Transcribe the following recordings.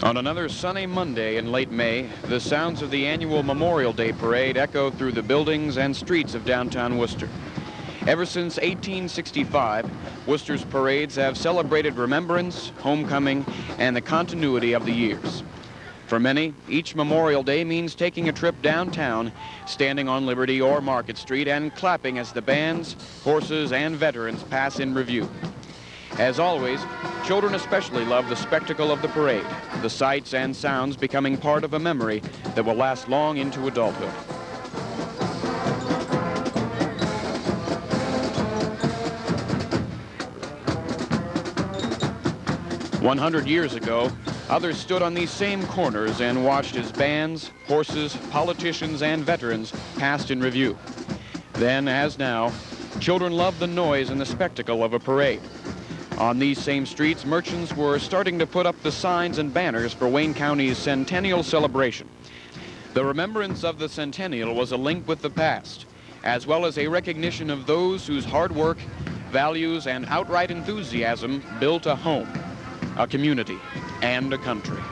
On another sunny Monday in late May, the sounds of the annual Memorial Day Parade echoed through the buildings and streets of downtown Worcester. Ever since 1865, Worcester's parades have celebrated remembrance, homecoming, and the continuity of the years. For many, each Memorial Day means taking a trip downtown, standing on Liberty or Market Street, and clapping as the bands, horses, and veterans pass in review. As always, children especially love the spectacle of the parade, the sights and sounds becoming part of a memory that will last long into adulthood. "100 years ago, others stood on these same corners and watched as bands, horses, politicians, and veterans passed in review. Then, as now, children love the noise and the spectacle of a parade. On these same streets, merchants were starting to put up the signs and banners for Wayne County's centennial celebration. The remembrance of the centennial was a link with the past, as well as a recognition of those whose hard work, values, and outright enthusiasm built a home, a community, and a country.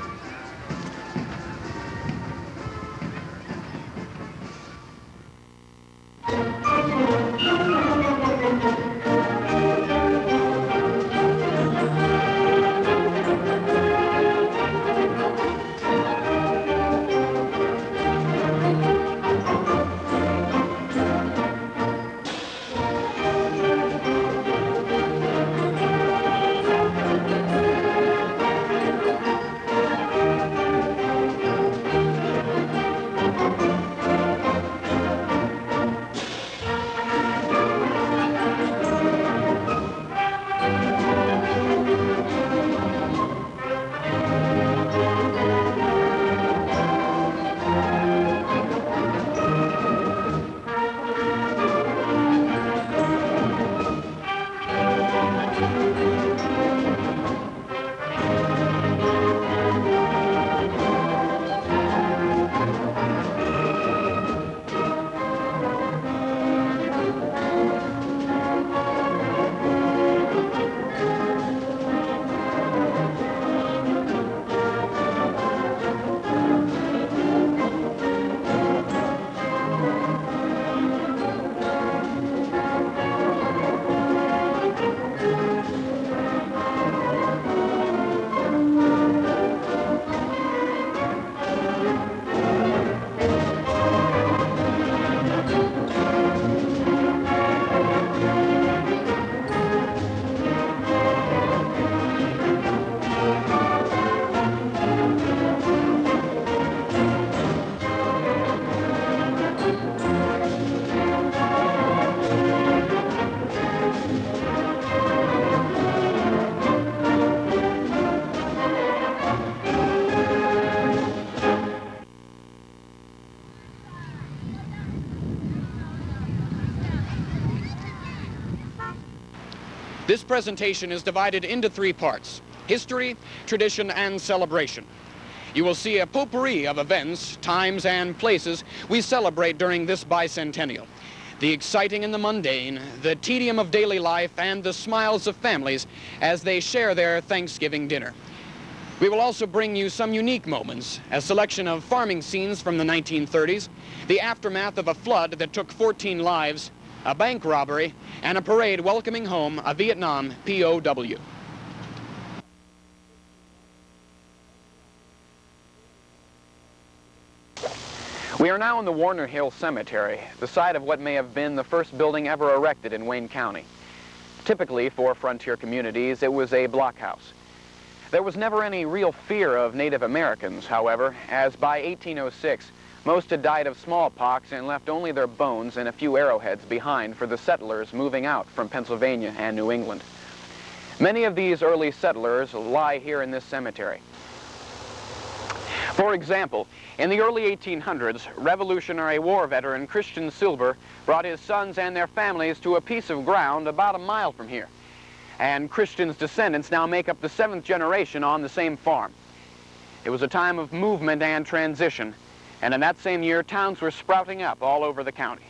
This presentation is divided into 3 parts: history, tradition, and celebration. You will see a potpourri of events, times, and places we celebrate during this bicentennial. The exciting and the mundane, the tedium of daily life, and the smiles of families as they share their Thanksgiving dinner. We will also bring you some unique moments, a selection of farming scenes from the 1930s, the aftermath of a flood that took 14 lives, a bank robbery, and a parade welcoming home a Vietnam POW. We are now in the Warner Hill Cemetery, the site of what may have been the first building ever erected in Wayne County. Typically, for frontier communities, it was a blockhouse. There was never any real fear of Native Americans, however, as by 1806, most had died of smallpox and left only their bones and a few arrowheads behind for the settlers moving out from Pennsylvania and New England. Many of these early settlers lie here in this cemetery. For example, in the early 1800s, Revolutionary War veteran Christian Silver brought his sons and their families to a piece of ground about a mile from here. And Christian's descendants now make up the 7th generation on the same farm. It was a time of movement and transition, and in that same year, towns were sprouting up all over the county.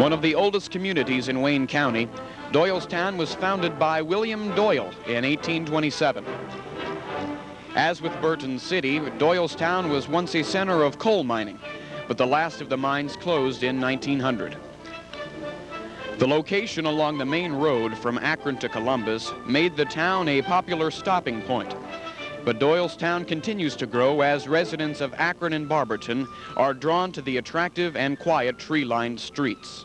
One of the oldest communities in Wayne County, Doylestown was founded by William Doyle in 1827. As with Burton City, Doylestown was once a center of coal mining, but the last of the mines closed in 1900. The location along the main road from Akron to Columbus made the town a popular stopping point. But Doylestown continues to grow as residents of Akron and Barberton are drawn to the attractive and quiet tree-lined streets.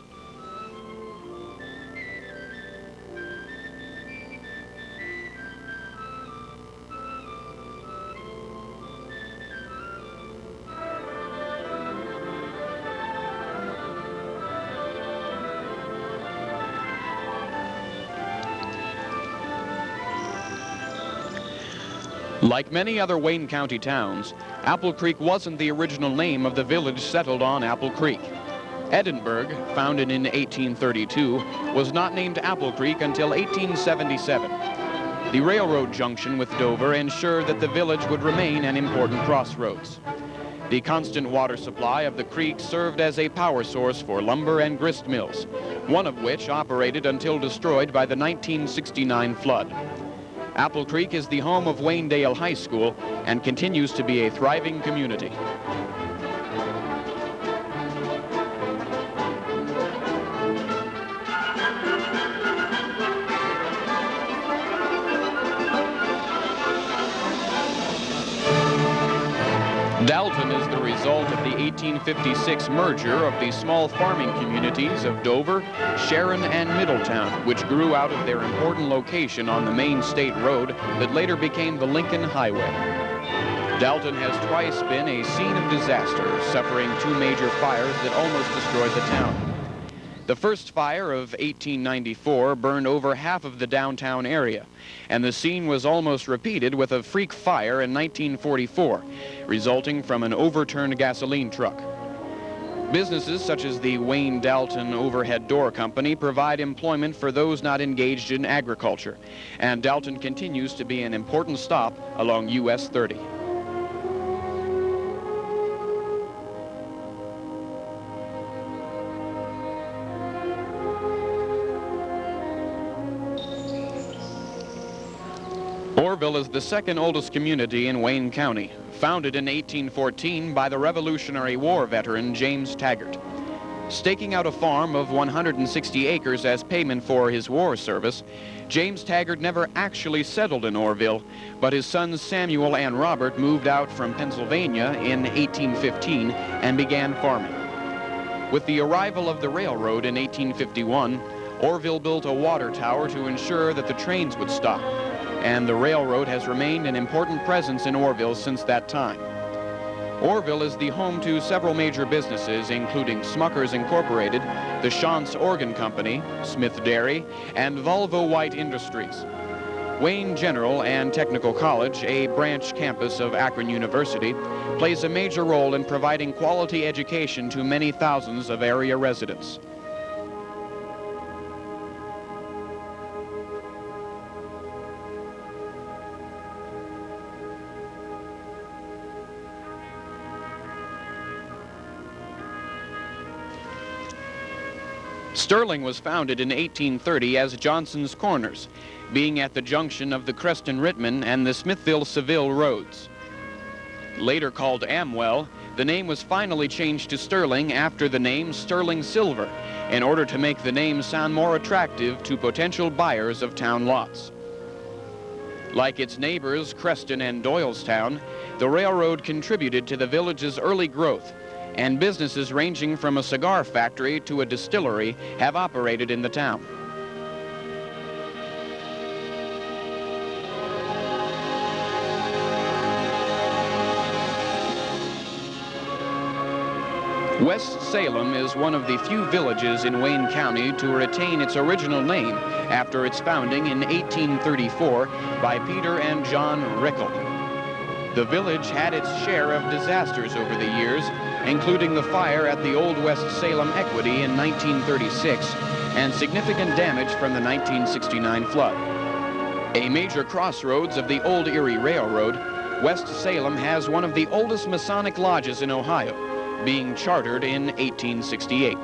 Like many other Wayne County towns, Apple Creek wasn't the original name of the village settled on Apple Creek. Edinburgh, founded in 1832, was not named Apple Creek until 1877. The railroad junction with Dover ensured that the village would remain an important crossroads. The constant water supply of the creek served as a power source for lumber and grist mills, one of which operated until destroyed by the 1969 flood. Apple Creek is the home of Waynedale High School and continues to be a thriving community. Dalton is the result of the 1856 merger of the small farming communities of Dover, Sharon, and Middletown, which grew out of their important location on the main state road that later became the Lincoln Highway. Dalton has twice been a scene of disaster, suffering two major fires that almost destroyed the town. The first fire of 1894 burned over half of the downtown area, and the scene was almost repeated with a freak fire in 1944, resulting from an overturned gasoline truck. Businesses such as the Wayne Dalton Overhead Door Company provide employment for those not engaged in agriculture, and Dalton continues to be an important stop along US 30. Orrville is the second oldest community in Wayne County, founded in 1814 by the Revolutionary War veteran James Taggart. Staking out a farm of 160 acres as payment for his war service, James Taggart never actually settled in Orrville, but his sons Samuel and Robert moved out from Pennsylvania in 1815 and began farming. With the arrival of the railroad in 1851, Orrville built a water tower to ensure that the trains would stop, and the railroad has remained an important presence in Orrville since that time. Orrville is the home to several major businesses, including Smucker's Incorporated, the Shantz Organ Company, Smith Dairy, and Volvo White Industries. Wayne General and Technical College, a branch campus of Akron University, plays a major role in providing quality education to many thousands of area residents. Sterling was founded in 1830 as Johnson's Corners, being at the junction of the Creston-Rittman and the Smithville-Seville roads. Later called Amwell, the name was finally changed to Sterling after the name Sterling Silver, in order to make the name sound more attractive to potential buyers of town lots. Like its neighbors Creston and Doylestown, the railroad contributed to the village's early growth, and businesses ranging from a cigar factory to a distillery have operated in the town. West Salem is one of the few villages in Wayne County to retain its original name after its founding in 1834 by Peter and John Rickel. The village had its share of disasters over the years, including the fire at the Old West Salem Equity in 1936 and significant damage from the 1969 flood. A major crossroads of the Old Erie Railroad, West Salem has one of the oldest Masonic lodges in Ohio, being chartered in 1868.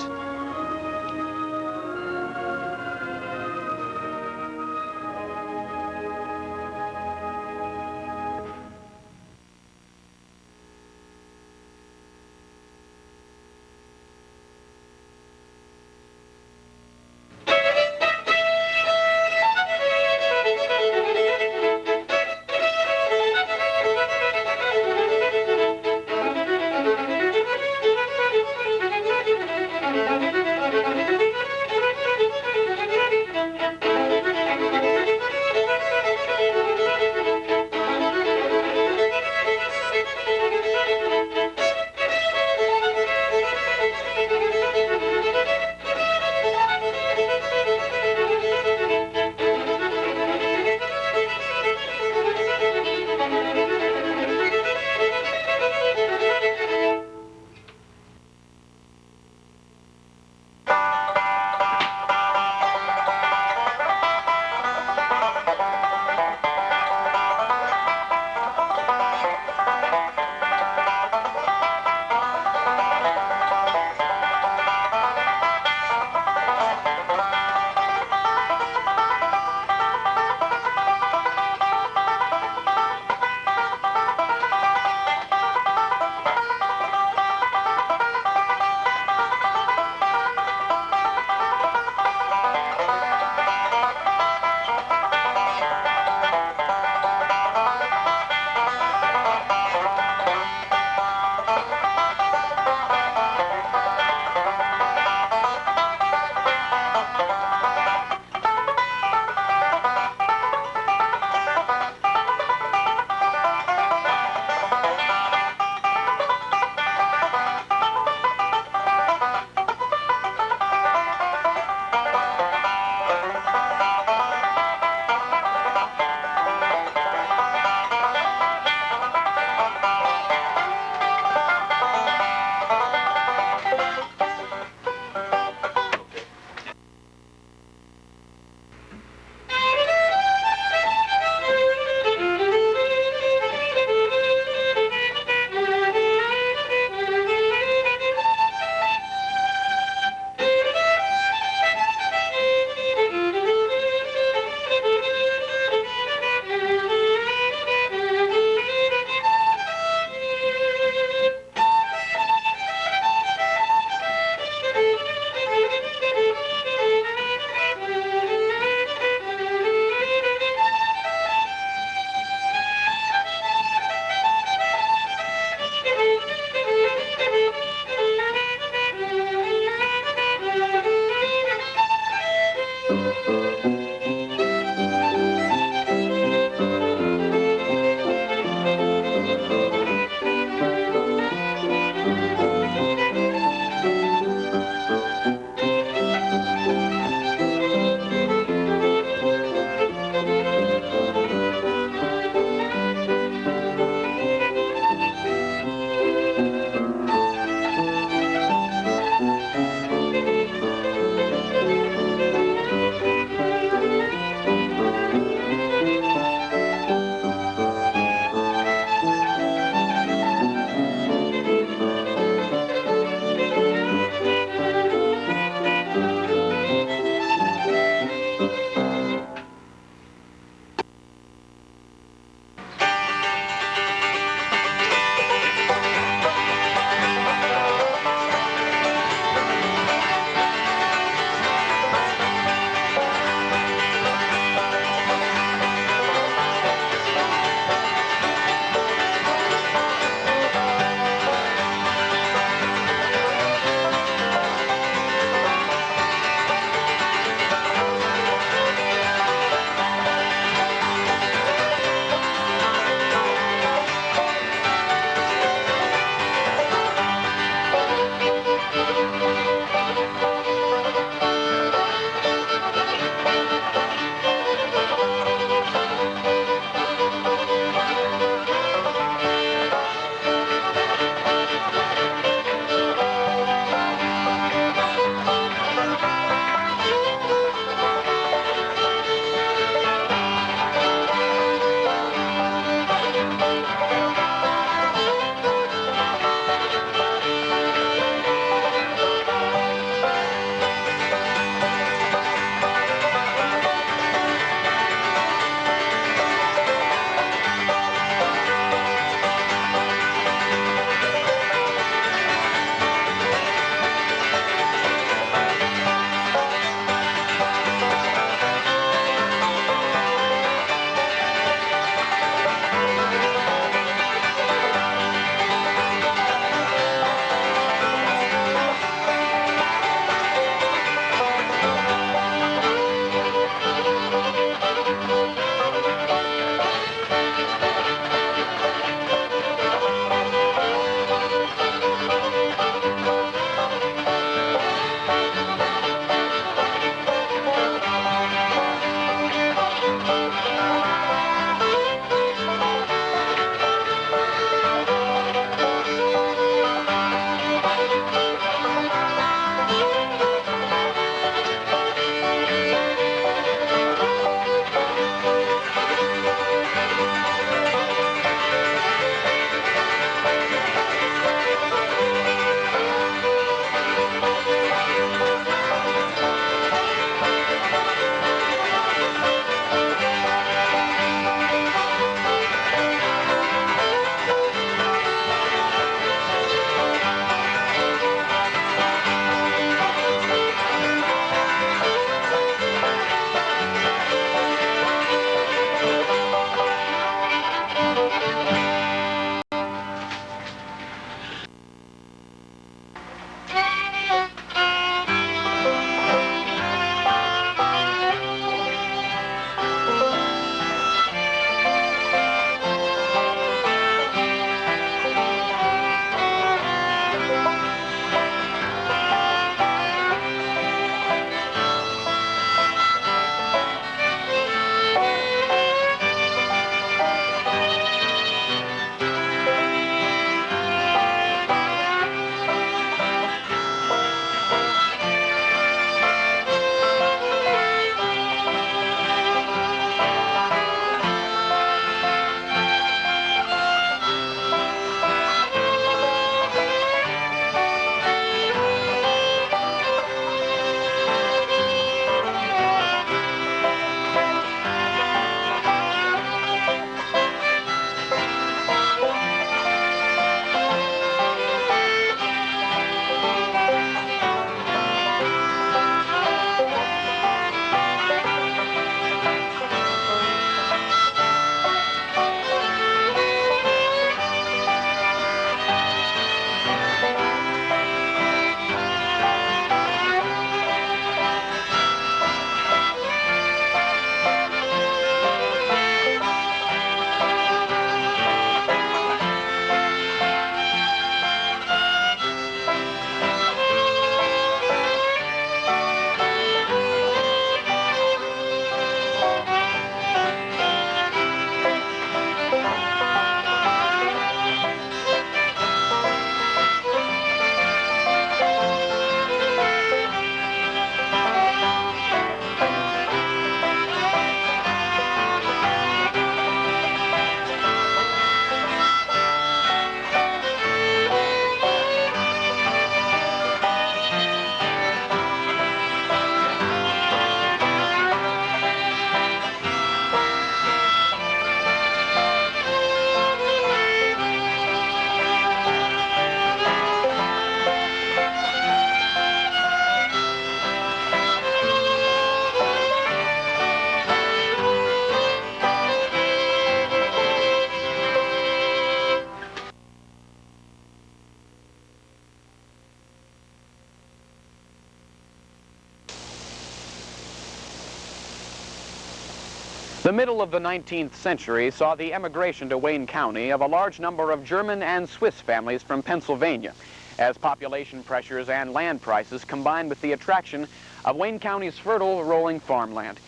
The middle of the 19th century saw the emigration to Wayne County of a large number of German and Swiss families from Pennsylvania, as population pressures and land prices combined with the attraction of Wayne County's fertile rolling farmland.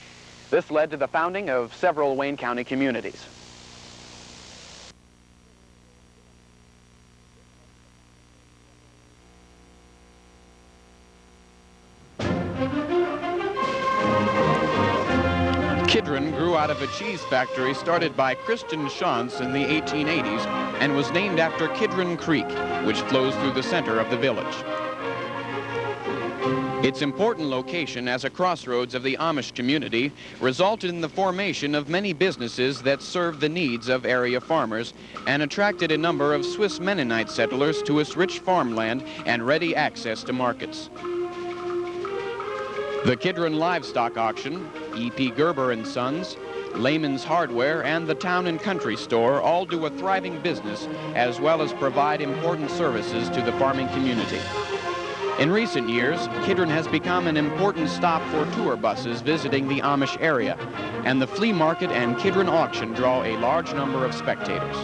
This led to the founding of several Wayne County communities. Kidron grew out of a cheese factory started by Christian Schanz in the 1880s and was named after Kidron Creek, which flows through the center of the village. Its important location as a crossroads of the Amish community resulted in the formation of many businesses that served the needs of area farmers and attracted a number of Swiss Mennonite settlers to its rich farmland and ready access to markets. The Kidron Livestock Auction, E.P. Gerber and Sons, Lehman's Hardware, and the Town and Country Store all do a thriving business as well as provide important services to the farming community. In recent years, Kidron has become an important stop for tour buses visiting the Amish area, and the flea market and Kidron auction draw a large number of spectators.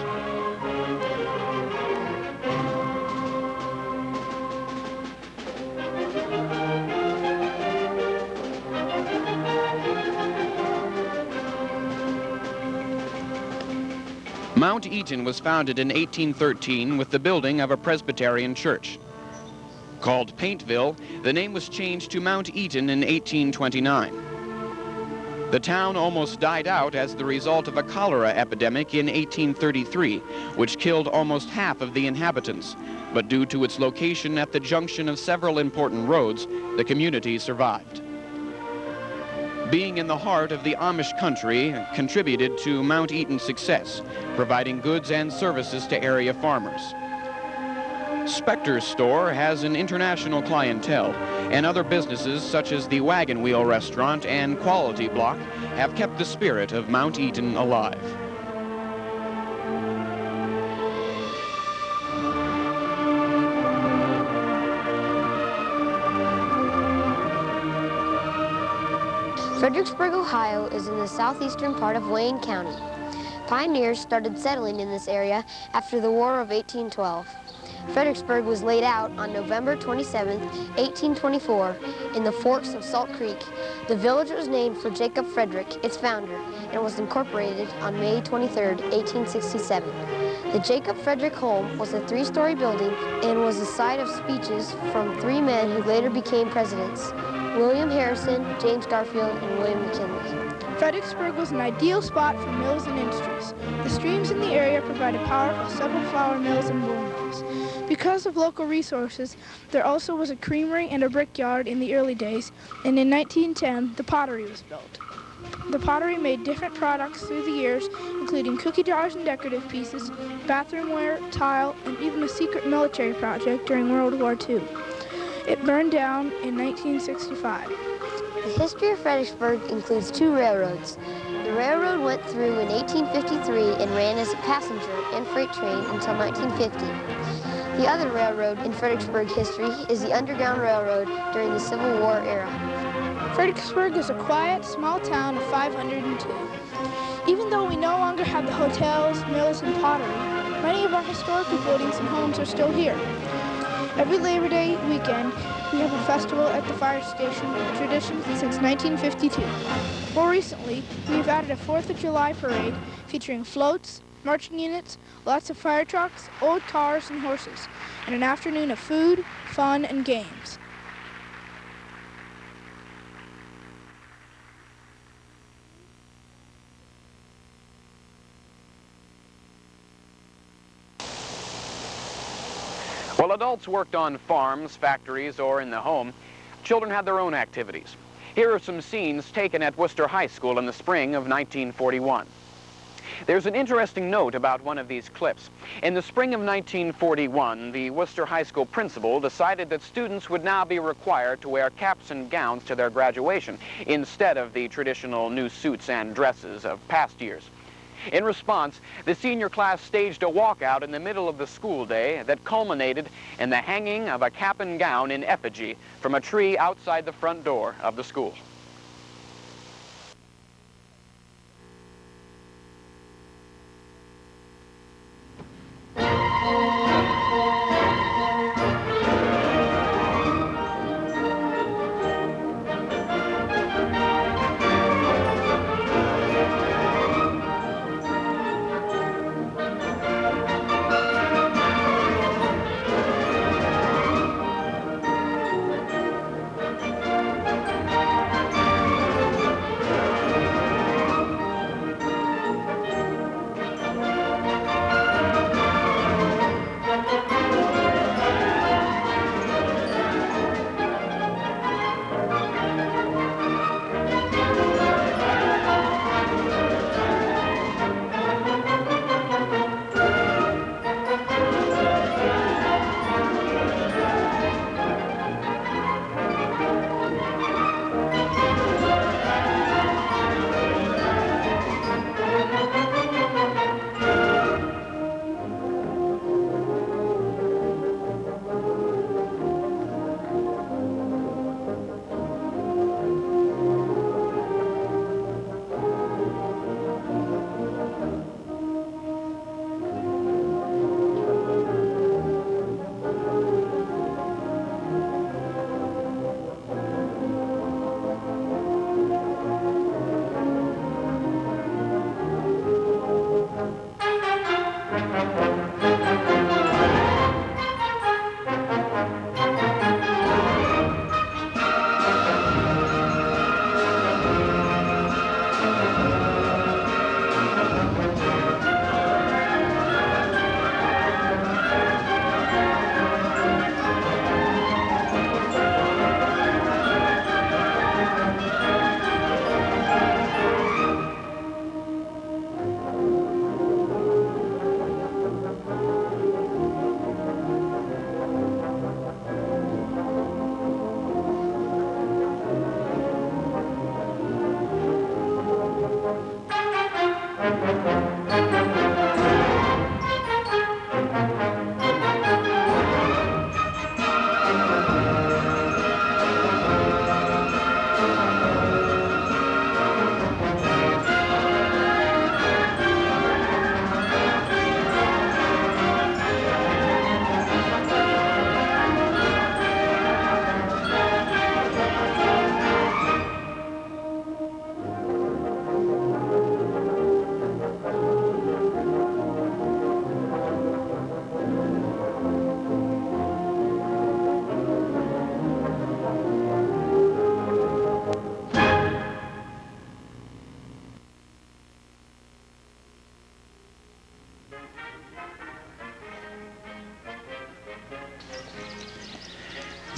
Mount Eaton was founded in 1813 with the building of a Presbyterian church. Called Paintville, the name was changed to Mount Eaton in 1829. The town almost died out as the result of a cholera epidemic in 1833, which killed almost half of the inhabitants. But due to its location at the junction of several important roads, the community survived. Being in the heart of the Amish country contributed to Mount Eaton's success, providing goods and services to area farmers. Specter's store has an international clientele, and other businesses such as the Wagon Wheel Restaurant and Quality Block have kept the spirit of Mount Eaton alive. Fredericksburg, Ohio is in the southeastern part of Wayne County. Pioneers started settling in this area after the War of 1812. Fredericksburg was laid out on November 27, 1824, in the forks of Salt Creek. The village was named for Jacob Frederick, its founder, and was incorporated on May 23, 1867. The Jacob Frederick Home was a three-story building and was the site of speeches from three men who later became presidents: William Harrison, James Garfield, and William McKinley. Fredericksburg was an ideal spot for mills and industries. The streams in the area provided power for several flour mills and wool mills. Because of local resources, there also was a creamery and a brickyard in the early days, and in 1910, the pottery was built. The pottery made different products through the years, including cookie jars and decorative pieces, bathroomware, tile, and even a secret military project during World War II. It burned down in 1965. The history of Fredericksburg includes two railroads. The railroad went through in 1853 and ran as a passenger and freight train until 1950. The other railroad in Fredericksburg history is the Underground Railroad during the Civil War era. Fredericksburg is a quiet, small town of 502. Even though we no longer have the hotels, mills, and pottery, many of our historical buildings and homes are still here. Every Labor Day weekend, we have a festival at the fire station, a tradition since 1952. More recently, we've added a 4th of July parade featuring floats, marching units, lots of fire trucks, old cars, and horses, and an afternoon of food, fun, and games. While adults worked on farms, factories, or in the home, children had their own activities. Here are some scenes taken at Worcester High School in the spring of 1941. There's an interesting note about one of these clips. In the spring of 1941, the Worcester High School principal decided that students would now be required to wear caps and gowns to their graduation instead of the traditional new suits and dresses of past years. In response, the senior class staged a walkout in the middle of the school day that culminated in the hanging of a cap and gown in effigy from a tree outside the front door of the school.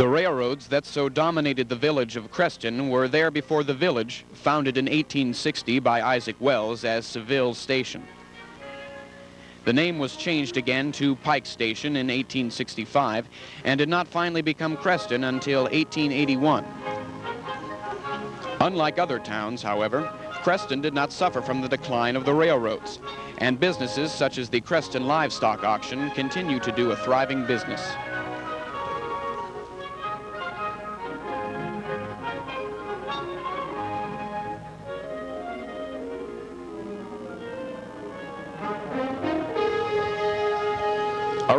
The railroads that so dominated the village of Creston were there before the village, founded in 1860 by Isaac Wells as Seville Station. The name was changed again to Pike Station in 1865 and did not finally become Creston until 1881. Unlike other towns, however, Creston did not suffer from the decline of the railroads, and businesses such as the Creston Livestock Auction continue to do a thriving business.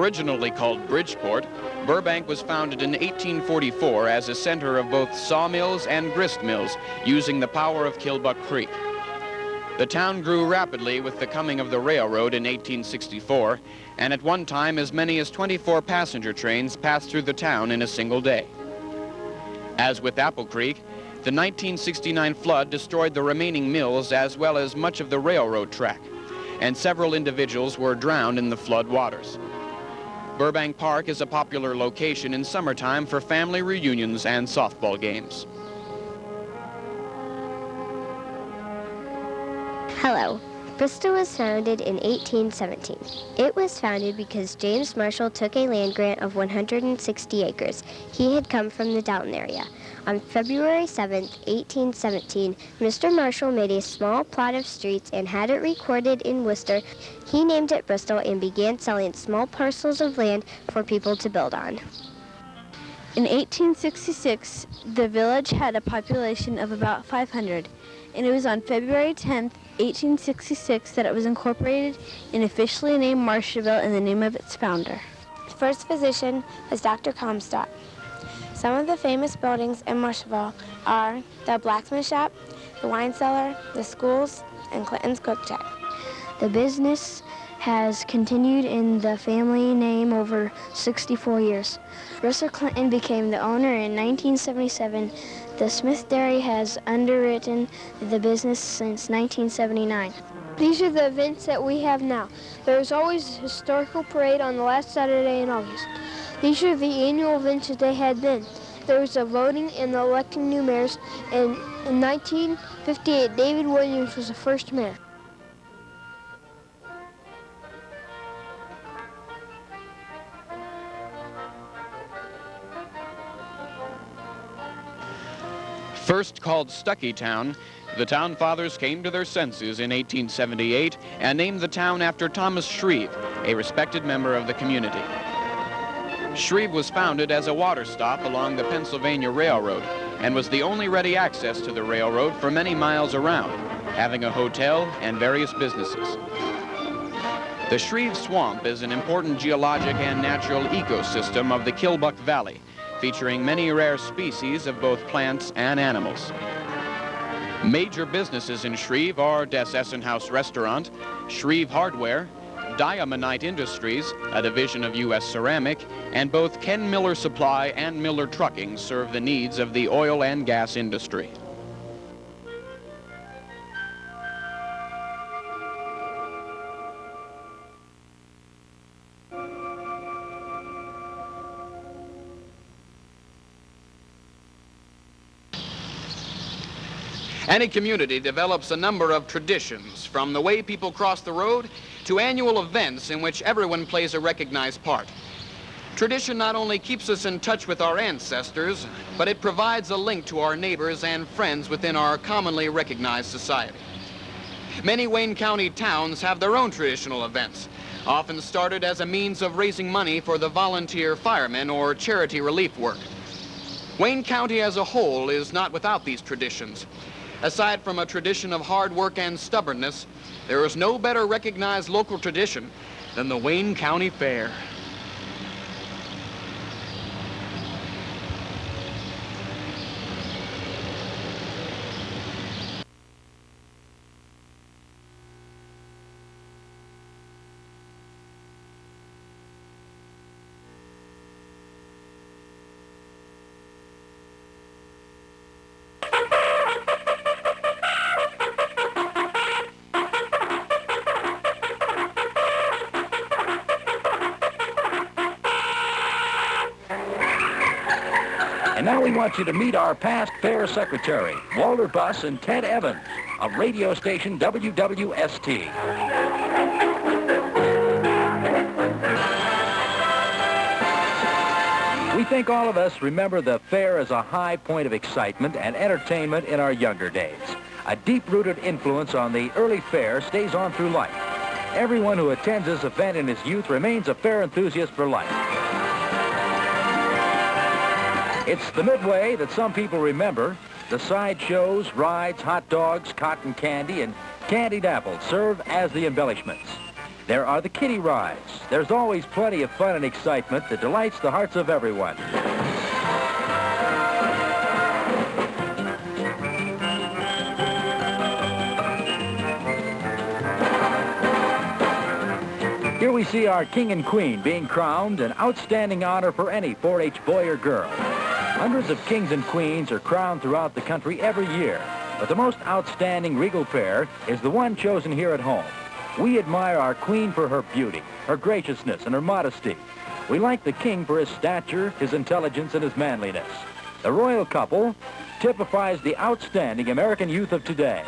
Originally called Bridgeport, Burbank was founded in 1844 as a center of both sawmills and grist mills, using the power of Killbuck Creek. The town grew rapidly with the coming of the railroad in 1864, and at one time as many as 24 passenger trains passed through the town in a single day. As with Apple Creek, the 1969 flood destroyed the remaining mills as well as much of the railroad track, and several individuals were drowned in the flood waters. Burbank Park is a popular location in summertime for family reunions and softball games. Hello. Bristol was founded in 1817. It was founded because James Marshall took a land grant of 160 acres. He had come from the Dalton area. On February 7, 1817, Mr. Marshall made a small plot of streets and had it recorded in Worcester. He named it Bristol and began selling small parcels of land for people to build on. In 1866, the village had a population of about 500, and it was on February 10, 1866 that it was incorporated and officially named Marshallville in the name of its founder. The first physician was Dr. Comstock. Some of the famous buildings in Marshallville are the blacksmith shop, the wine cellar, the schools, and Clinton's Cook Shack. The business has continued in the family name over 64 years. Russell Clinton became the owner in 1977. The Smith Dairy has underwritten the business since 1979. These are the events that we have now. There is always a historical parade on the last Saturday in August. These are the annual events that they had then. There was a voting and electing new mayors, and in 1958, David Williams was the first mayor. First called Stuckytown, the town fathers came to their senses in 1878 and named the town after Thomas Shreve, a respected member of the community. Shreve was founded as a water stop along the Pennsylvania Railroad and was the only ready access to the railroad for many miles around, having a hotel and various businesses. The Shreve Swamp is an important geologic and natural ecosystem of the Killbuck Valley, featuring many rare species of both plants and animals. Major businesses in Shreve are Des Essenhaus Restaurant, Shreve Hardware, Diamonite Industries, a division of U.S. Ceramic, and both Ken Miller Supply and Miller Trucking serve the needs of the oil and gas industry. Any community develops a number of traditions, from the way people cross the road to annual events in which everyone plays a recognized part. Tradition not only keeps us in touch with our ancestors, but it provides a link to our neighbors and friends within our commonly recognized society. Many Wayne County towns have their own traditional events, often started as a means of raising money for the volunteer firemen or charity relief work. Wayne County as a whole is not without these traditions. Aside from a tradition of hard work and stubbornness, there is no better recognized local tradition than the Wayne County Fair. And now we want you to meet our past fair secretary, Walter Buss and Ted Evans of radio station WWST. We think all of us remember the fair as a high point of excitement and entertainment in our younger days. A deep-rooted influence on the early fair stays on through life. Everyone who attends this event in his youth remains a fair enthusiast for life. It's the midway that some people remember. The side shows, rides, hot dogs, cotton candy, and candied apples serve as the embellishments. There are the kiddie rides. There's always plenty of fun and excitement that delights the hearts of everyone. Here we see our king and queen being crowned, an outstanding honor for any 4-H boy or girl. Hundreds of kings and queens are crowned throughout the country every year, but the most outstanding regal pair is the one chosen here at home. We admire our queen for her beauty, her graciousness, and her modesty. We like the king for his stature, his intelligence, and his manliness. The royal couple typifies the outstanding American youth of today.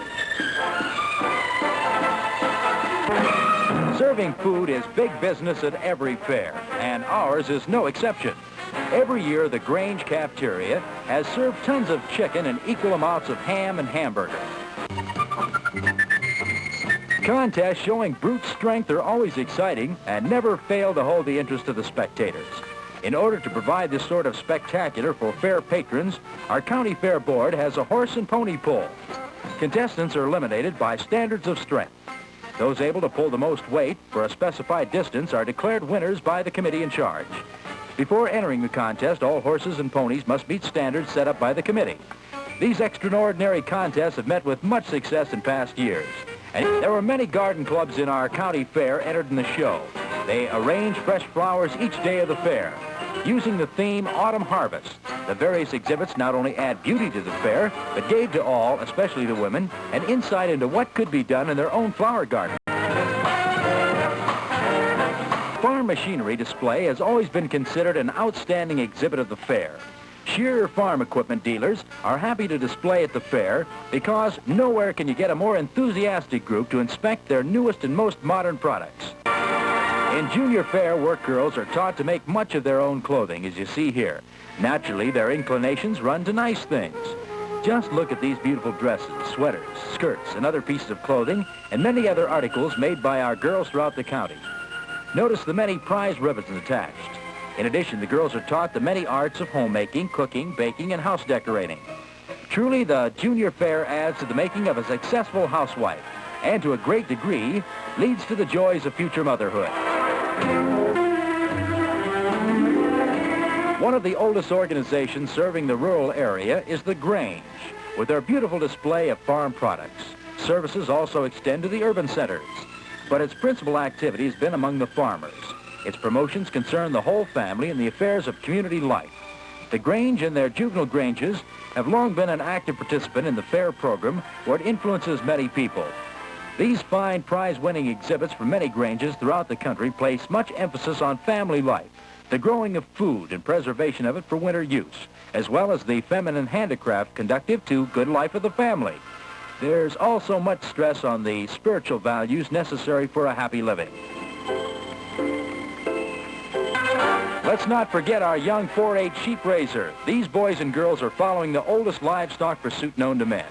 Serving food is big business at every fair, and ours is no exception. Every year, the Grange cafeteria has served tons of chicken and equal amounts of ham and hamburger. Contests showing brute strength are always exciting and never fail to hold the interest of the spectators. In order to provide this sort of spectacular for fair patrons, our county fair board has a horse and pony pull. Contestants are eliminated by standards of strength. Those able to pull the most weight for a specified distance are declared winners by the committee in charge. Before entering the contest, all horses and ponies must meet standards set up by the committee. These extraordinary contests have met with much success in past years. And there were many garden clubs in our county fair entered in the show. They arrange fresh flowers each day of the fair. Using the theme Autumn Harvest, the various exhibits not only add beauty to the fair, but gave to all, especially the women, an insight into what could be done in their own flower garden. Farm machinery display has always been considered an outstanding exhibit of the fair. Shearer farm equipment dealers are happy to display at the fair because nowhere can you get a more enthusiastic group to inspect their newest and most modern products. In junior fair, work girls are taught to make much of their own clothing, as you see here. Naturally, their inclinations run to nice things. Just look at these beautiful dresses, sweaters, skirts, and other pieces of clothing, and many other articles made by our girls throughout the county. Notice the many prize ribbons attached. In addition, the girls are taught the many arts of homemaking, cooking, baking, and house decorating. Truly, the junior fair adds to the making of a successful housewife, and to a great degree, leads to the joys of future motherhood. One of the oldest organizations serving the rural area is the Grange, with their beautiful display of farm products. Services also extend to the urban centers, but its principal activity has been among the farmers. Its promotions concern the whole family and the affairs of community life. The Grange and their juvenile Granges have long been an active participant in the fair program where it influences many people. These fine prize-winning exhibits from many Granges throughout the country place much emphasis on family life, the growing of food and preservation of it for winter use, as well as the feminine handicraft conducive to good life of the family. There's also much stress on the spiritual values necessary for a happy living. Let's not forget our young 4-H sheep raiser. These boys and girls are following the oldest livestock pursuit known to men.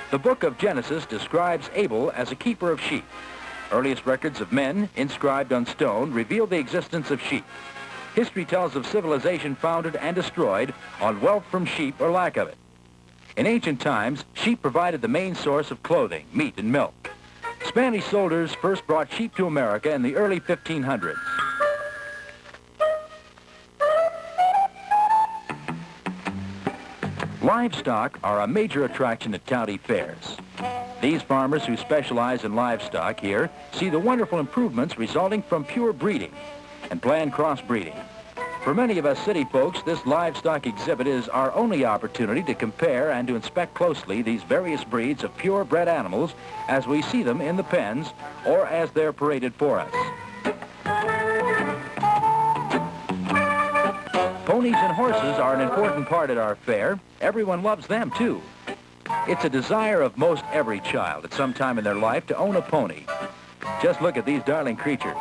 The book of Genesis describes Abel as a keeper of sheep. Earliest records of men, inscribed on stone, reveal the existence of sheep. History tells of civilization founded and destroyed on wealth from sheep or lack of it. In ancient times, sheep provided the main source of clothing, meat, and milk. Spanish soldiers first brought sheep to America in the early 1500s. Livestock are a major attraction at county fairs. These farmers who specialize in livestock here see the wonderful improvements resulting from pure breeding and planned crossbreeding. For many of us city folks, this livestock exhibit is our only opportunity to compare and to inspect closely these various breeds of purebred animals as we see them in the pens or as they're paraded for us. Ponies and horses are an important part at our fair. Everyone loves them, too. It's a desire of most every child at some time in their life to own a pony. Just look at these darling creatures.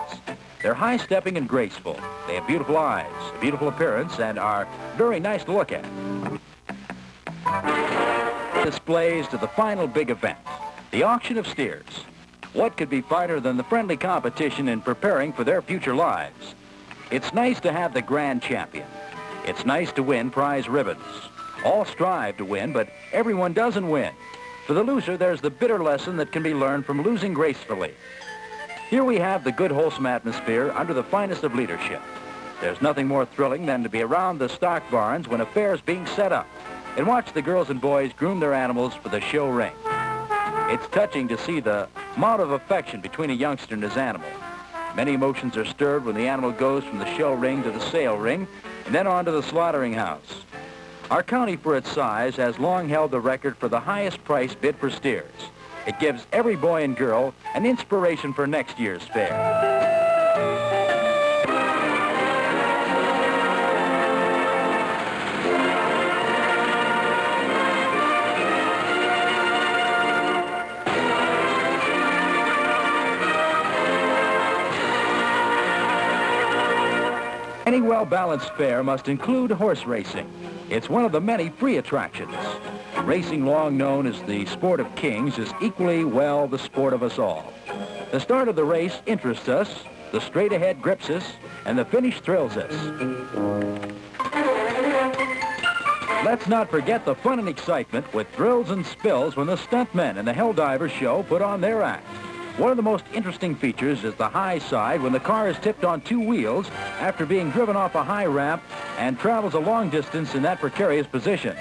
They're high-stepping and graceful. They have beautiful eyes, a beautiful appearance, and are very nice to look at. Displays to the final big event, the auction of steers. What could be finer than the friendly competition in preparing for their future lives? It's nice to have the grand champion. It's nice to win prize ribbons. All strive to win, but everyone doesn't win. For the loser, there's the bitter lesson that can be learned from losing gracefully. Here we have the good, wholesome atmosphere under the finest of leadership. There's nothing more thrilling than to be around the stock barns when a fair is being set up and watch the girls and boys groom their animals for the show ring. It's touching to see the amount of affection between a youngster and his animal. Many emotions are stirred when the animal goes from the show ring to the sale ring and then on to the slaughtering house. Our county, for its size, has long held the record for the highest price bid for steers. It gives every boy and girl an inspiration for next year's fair. Any well-balanced fair must include horse racing. It's one of the many free attractions. Racing, long known as the sport of kings, is equally well the sport of us all. The start of the race interests us, the straight ahead grips us, and the finish thrills us. Let's not forget the fun and excitement with thrills and spills when the stuntmen and the Helldivers show put on their act. One of the most interesting features is the high side when the car is tipped on two wheels after being driven off a high ramp and travels a long distance in that precarious position.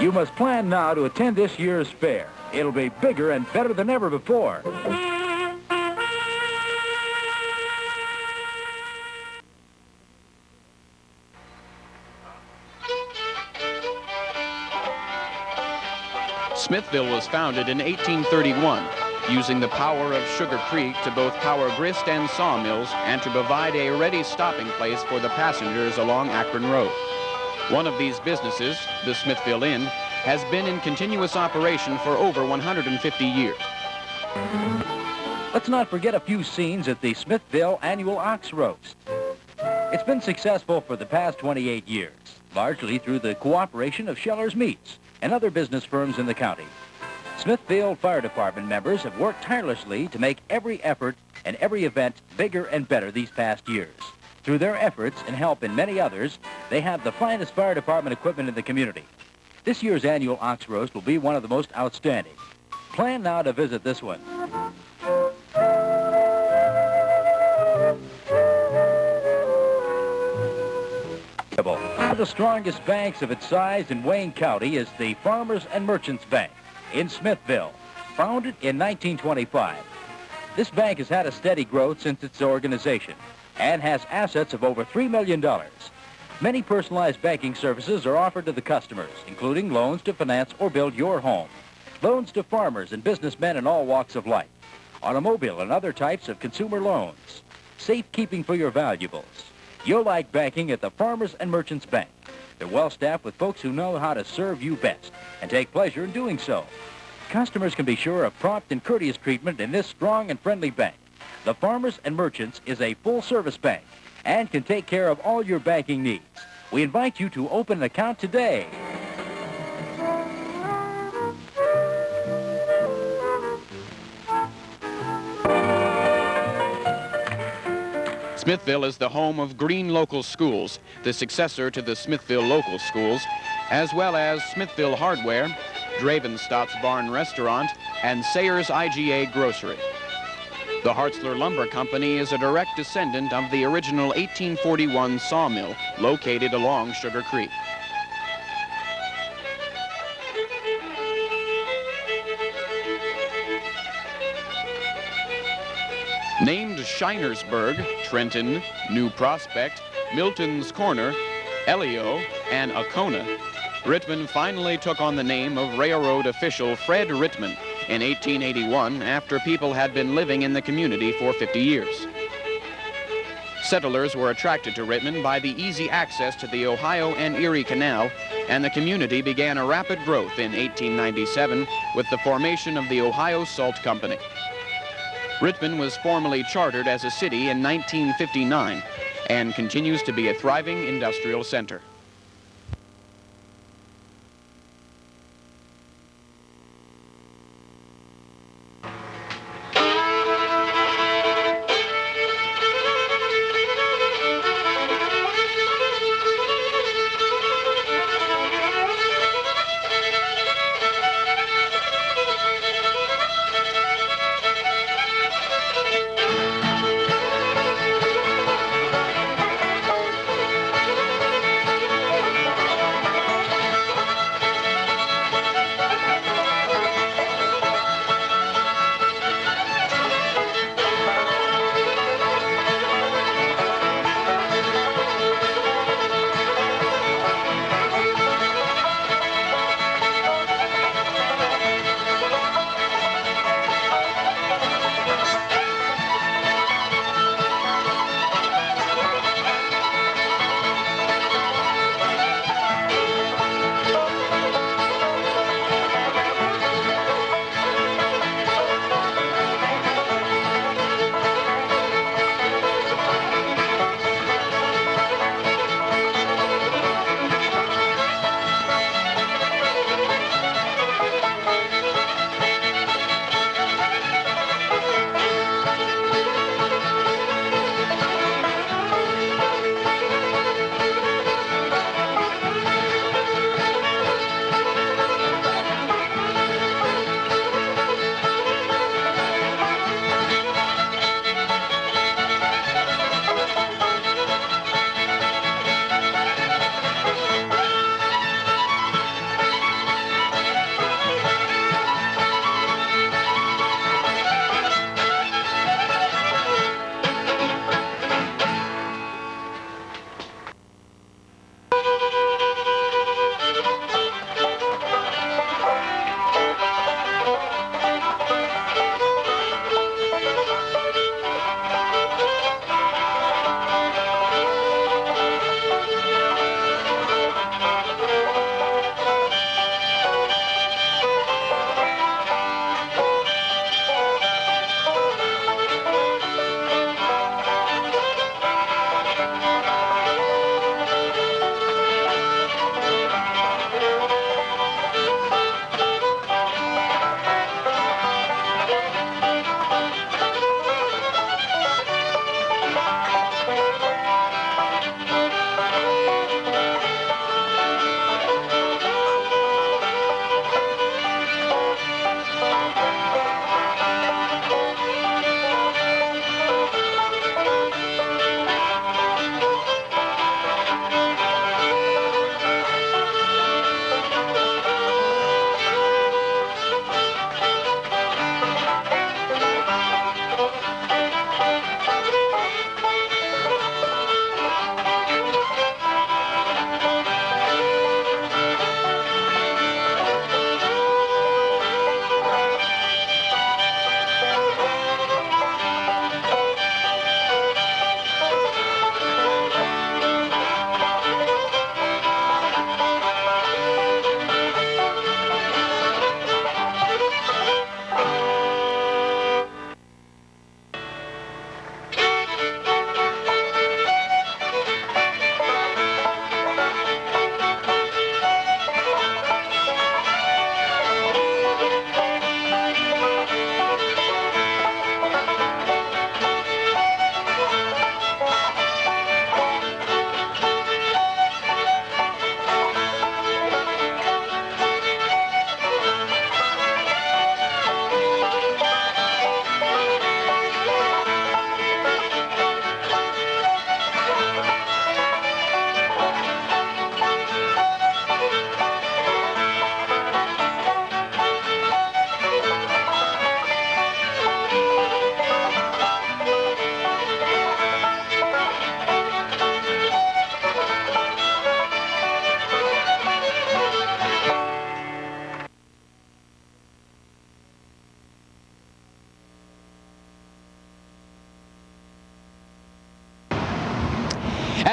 You must plan now to attend this year's fair. It'll be bigger and better than ever before. Smithville was founded in 1831, using the power of Sugar Creek to both power grist and sawmills and to provide a ready stopping place for the passengers along Akron Road. One of these businesses, the Smithville Inn, has been in continuous operation for over 150 years. Let's not forget a few scenes at the Smithville Annual Ox Roast. It's been successful for the past 28 years, largely through the cooperation of Scheller's Meats and other business firms in the county. Smithville Fire Department members have worked tirelessly to make every effort and every event bigger and better these past years. Through their efforts and help in many others, they have the finest fire department equipment in the community. This year's annual ox roast will be one of the most outstanding. Plan now to visit this one. One of the strongest banks of its size in Wayne County is the Farmers and Merchants Bank in Smithville, founded in 1925. This bank has had a steady growth since its organization and has assets of over $3 million. Many personalized banking services are offered to the customers, including loans to finance or build your home, loans to farmers and businessmen in all walks of life, automobile and other types of consumer loans, safekeeping for your valuables. You'll like banking at the Farmers and Merchants Bank. They're well-staffed with folks who know how to serve you best and take pleasure in doing so. Customers can be sure of prompt and courteous treatment in this strong and friendly bank. The Farmers and Merchants is a full-service bank and can take care of all your banking needs. We invite you to open an account today. Smithville is the home of Green Local Schools, the successor to the Smithville Local Schools, as well as Smithville Hardware, Dravenstott's Barn Restaurant, and Sayers IGA Grocery. The Hartzler Lumber Company is a direct descendant of the original 1841 sawmill located along Sugar Creek. Named Shinersburg, Trenton, New Prospect, Milton's Corner, Elio, and Acona, Rittman finally took on the name of railroad official Fred Rittman in 1881 after people had been living in the community for 50 years. Settlers were attracted to Rittman by the easy access to the Ohio and Erie Canal, and the community began a rapid growth in 1897 with the formation of the Ohio Salt Company. Rittman was formally chartered as a city in 1959 and continues to be a thriving industrial center.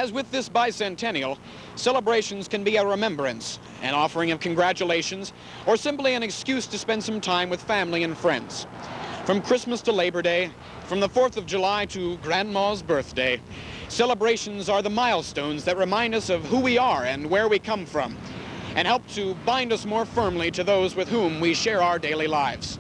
As with this bicentennial, celebrations can be a remembrance, an offering of congratulations, or simply an excuse to spend some time with family and friends. From Christmas to Labor Day, from the 4th of July to Grandma's birthday, celebrations are the milestones that remind us of who we are and where we come from, and help to bind us more firmly to those with whom we share our daily lives.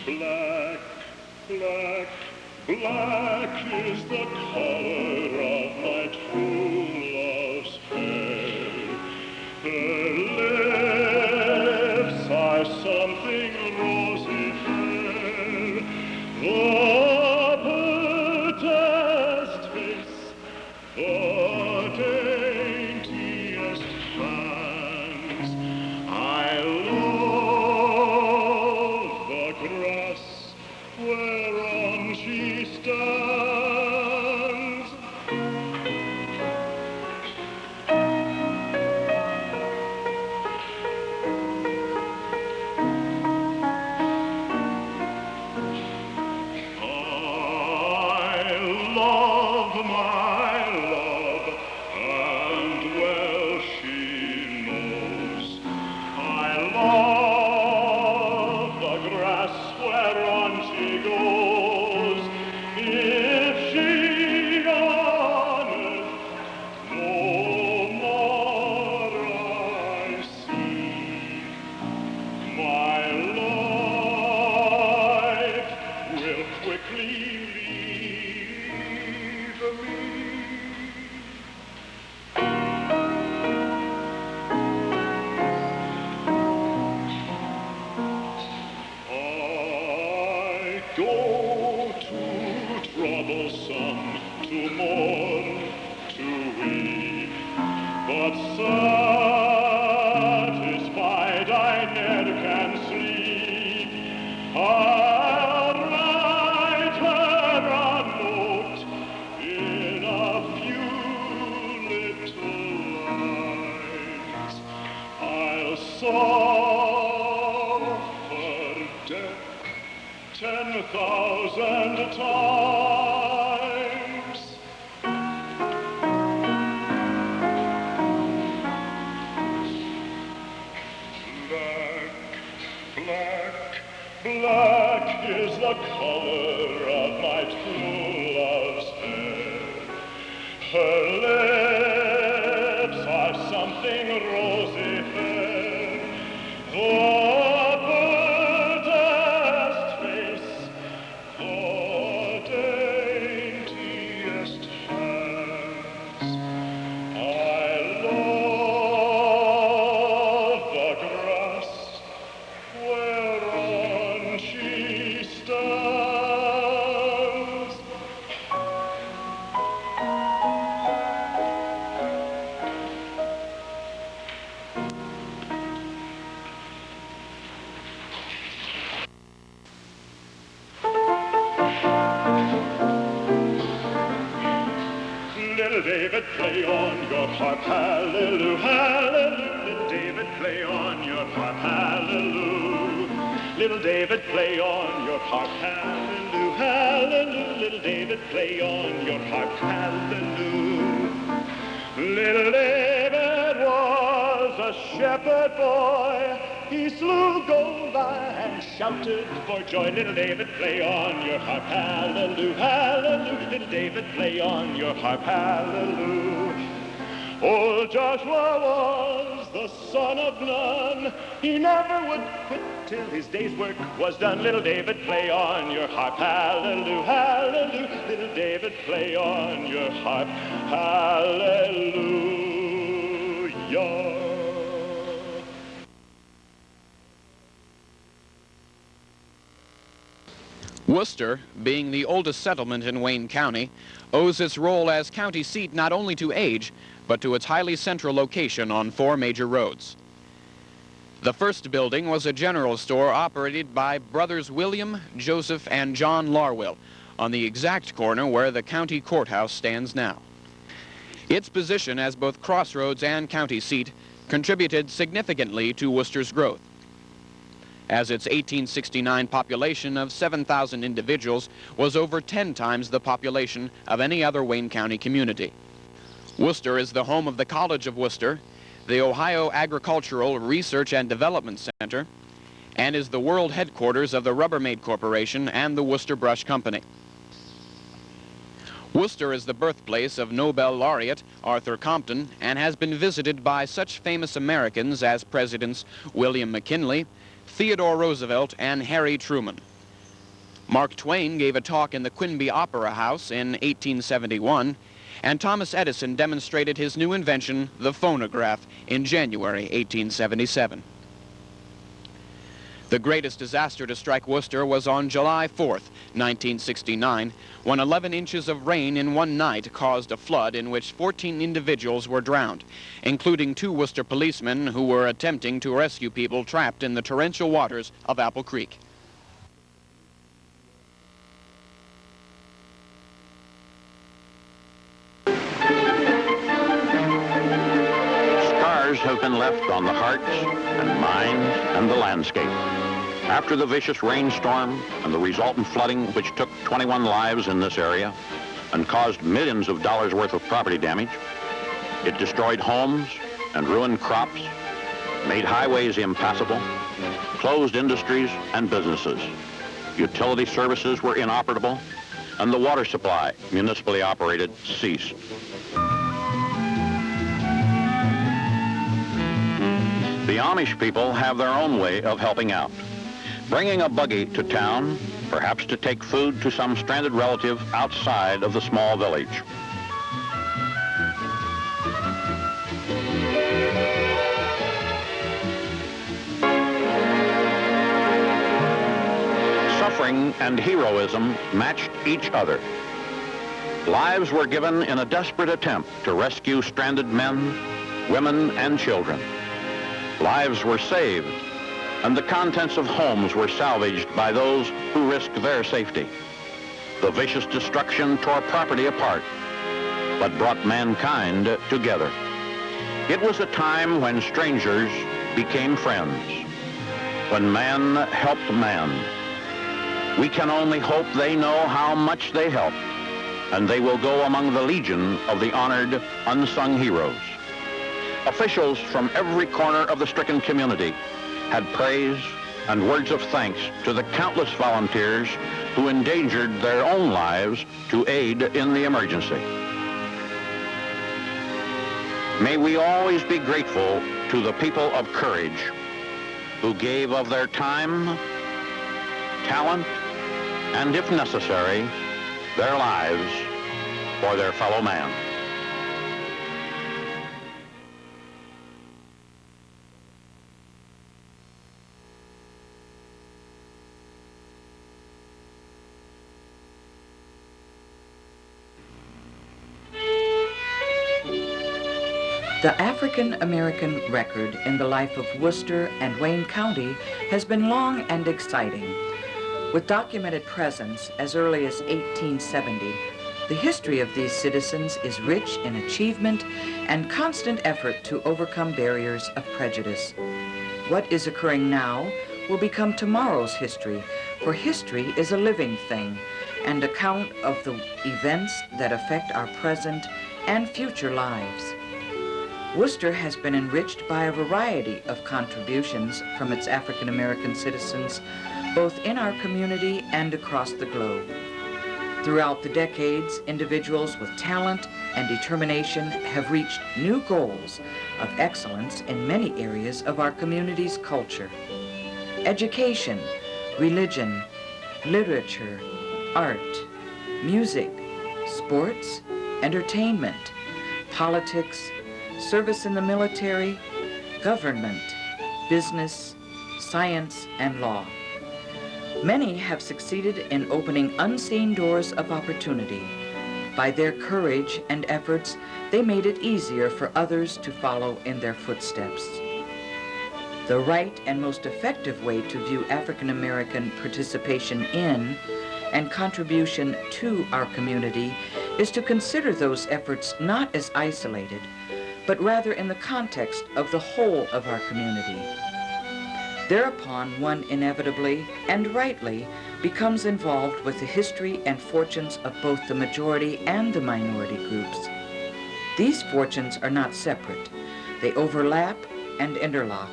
Black, black, black is the color of my true love's hair. Her lips are something rosy fair. The prettiest face, the daintiest hands. I love the grass whereon she stands. I love my love, and well she knows. I love the grass whereon she goes. If she on earth no more I see, my life will quickly leave me. I go to troublesome, to mourn, to weep, but satisfied I ne'er can sleep. I'll write her a note in a few little lines. I'll suffer death 10,000 times. Black, black, black is the color of my true love's hair. Her lips are something rosy fair. The prettiest face, the daintiest hands. I love the grass whereon she stands. Little David, play on your harp, hallelujah, hallelujah. Little David, play on your harp, hallelujah. Little David, play on your harp, hallelujah, hallelujah. Little David, play on your harp, hallelujah. Little David was a shepherd boy. He slew Goliath and shouted for joy. Little David, play on your harp, hallelujah, hallelujah. Little David, play on your harp, hallelujah. Old Joshua was the son of Nun. He never would quit till his day's work was done. Little David, play on your harp, hallelujah, hallelujah. Little David, play on your harp, hallelujah. Worcester, being the oldest settlement in Wayne County, owes its role as county seat not only to age, but to its highly central location on 4 major roads. The first building was a general store operated by brothers William, Joseph, and John Larwill, on the exact corner where the county courthouse stands now. Its position as both crossroads and county seat contributed significantly to Worcester's growth, as its 1869 population of 7,000 individuals was over 10 times the population of any other Wayne County community. Worcester is the home of the College of Worcester, the Ohio Agricultural Research and Development Center, and is the world headquarters of the Rubbermaid Corporation and the Worcester Brush Company. Worcester is the birthplace of Nobel laureate Arthur Compton and has been visited by such famous Americans as Presidents William McKinley, Theodore Roosevelt, and Harry Truman. Mark Twain gave a talk in the Quinby Opera House in 1871, and Thomas Edison demonstrated his new invention, the phonograph, in January 1877. The greatest disaster to strike Worcester was on July 4th, 1969, when 11 inches of rain in one night caused a flood in which 14 individuals were drowned, including 2 Worcester policemen who were attempting to rescue people trapped in the torrential waters of Apple Creek. Scars have been left on the hearts and minds and the landscape. After the vicious rainstorm and the resultant flooding, which took 21 lives in this area and caused millions of dollars worth of property damage, it destroyed homes and ruined crops, made highways impassable, closed industries and businesses. Utility services were inoperable, and the water supply, municipally operated, ceased. The Amish people have their own way of helping out. Bringing a buggy to town, perhaps to take food to some stranded relative outside of the small village. Suffering and heroism matched each other. Lives were given in a desperate attempt to rescue stranded men, women, and children. Lives were saved, and the contents of homes were salvaged by those who risked their safety. The vicious destruction tore property apart, but brought mankind together. It was a time when strangers became friends, when man helped man. We can only hope they know how much they helped, and they will go among the legion of the honored, unsung heroes. Officials from every corner of the stricken community had praise and words of thanks to the countless volunteers who endangered their own lives to aid in the emergency. May we always be grateful to the people of courage who gave of their time, talent, and if necessary, their lives for their fellow man. The African-American record in the life of Worcester and Wayne County has been long and exciting. With documented presence as early as 1870, the history of these citizens is rich in achievement and constant effort to overcome barriers of prejudice. What is occurring now will become tomorrow's history, for history is a living thing, an account of the events that affect our present and future lives. Worcester has been enriched by a variety of contributions from its African-American citizens, both in our community and across the globe. Throughout the decades, individuals with talent and determination have reached new goals of excellence in many areas of our community's culture. Education, religion, literature, art, music, sports, entertainment, politics, service in the military, government, business, science, and law. Many have succeeded in opening unseen doors of opportunity. By their courage and efforts, they made it easier for others to follow in their footsteps. The right and most effective way to view African American participation in and contribution to our community is to consider those efforts not as isolated, but rather in the context of the whole of our community. Thereupon, one inevitably and rightly becomes involved with the history and fortunes of both the majority and the minority groups. These fortunes are not separate. They overlap and interlock,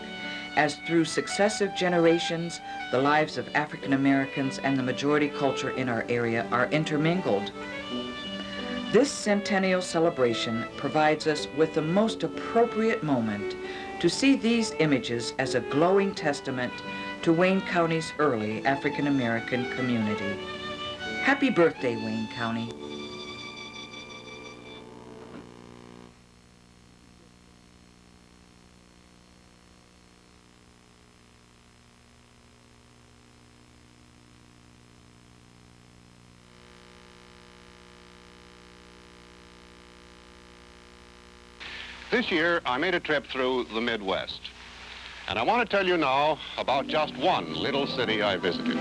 as through successive generations, the lives of African Americans and the majority culture in our area are intermingled. This centennial celebration provides us with the most appropriate moment to see these images as a glowing testament to Wayne County's early African American community. Happy birthday, Wayne County. This year, I made a trip through the Midwest, and I want to tell you now about just one little city I visited.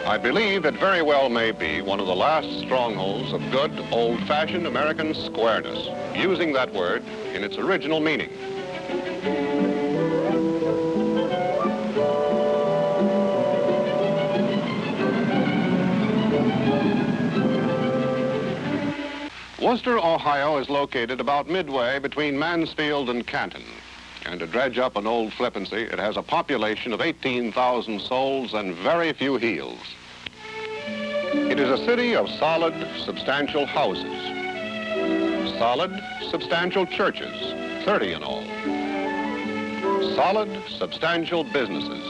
I believe it very well may be one of the last strongholds of good, old-fashioned American squareness, using that word in its original meaning. Worcester, Ohio is located about midway between Mansfield and Canton. And to dredge up an old flippancy, it has a population of 18,000 souls and very few heels. It is a city of solid, substantial houses. Solid, substantial churches, 30 in all. Solid, substantial businesses.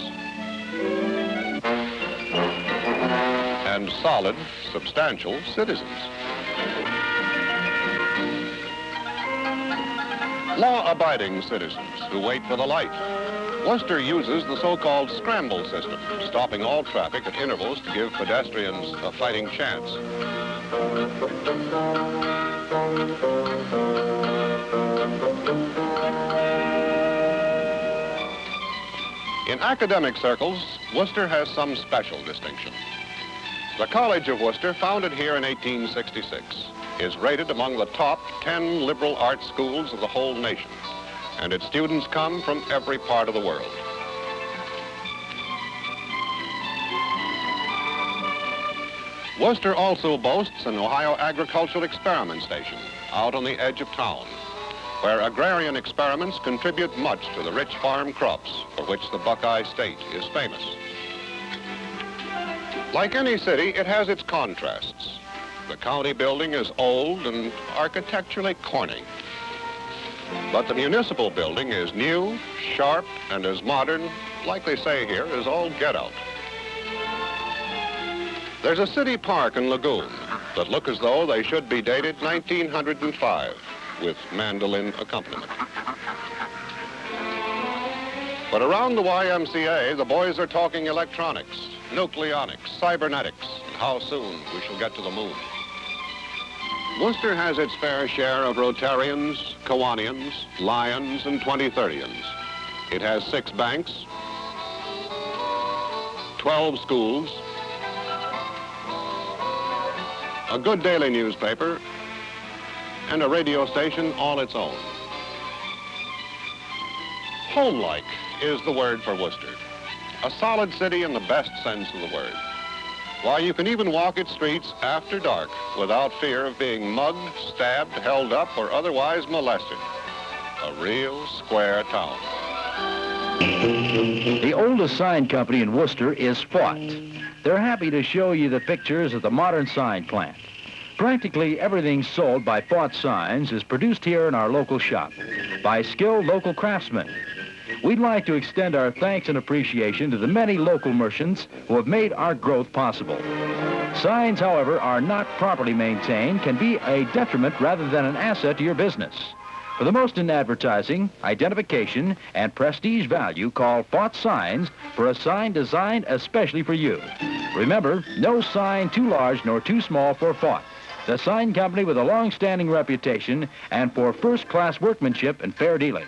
And solid, substantial citizens. Law-abiding citizens who wait for the light. Worcester uses the so-called scramble system, stopping all traffic at intervals to give pedestrians a fighting chance. In academic circles, Worcester has some special distinction. The College of Worcester, founded here in 1866, is rated among the top 10 liberal arts schools of the whole nation, and its students come from every part of the world. Worcester also boasts an Ohio Agricultural Experiment Station out on the edge of town, where agrarian experiments contribute much to the rich farm crops for which the Buckeye State is famous. Like any city, it has its contrasts. The county building is old and architecturally corny. But the municipal building is new, sharp, and as modern, like they say here, as all get out. There's a city park and lagoon that look as though they should be dated 1905 with mandolin accompaniment. But around the YMCA, the boys are talking electronics, nucleonics, cybernetics, and how soon we shall get to the moon. Worcester has its fair share of Rotarians, Kiwanians, Lions, and 2030ans. It has 6 banks, 12 schools, a good daily newspaper, and a radio station all its own. Homelike is the word for Worcester. A solid city in the best sense of the word. Why, you can even walk its streets after dark without fear of being mugged, stabbed, held up, or otherwise molested. A real square town. The oldest sign company in Worcester is Fought. They're happy to show you the pictures of the modern sign plant. Practically everything sold by Fought Signs is produced here in our local shop by skilled local craftsmen. We'd like to extend our thanks and appreciation to the many local merchants who have made our growth possible. Signs, however, are not properly maintained, can be a detriment rather than an asset to your business. For the most in advertising, identification, and prestige value, call Fought Signs for a sign designed especially for you. Remember, no sign too large nor too small for Fought, the sign company with a long-standing reputation and for first-class workmanship and fair dealing.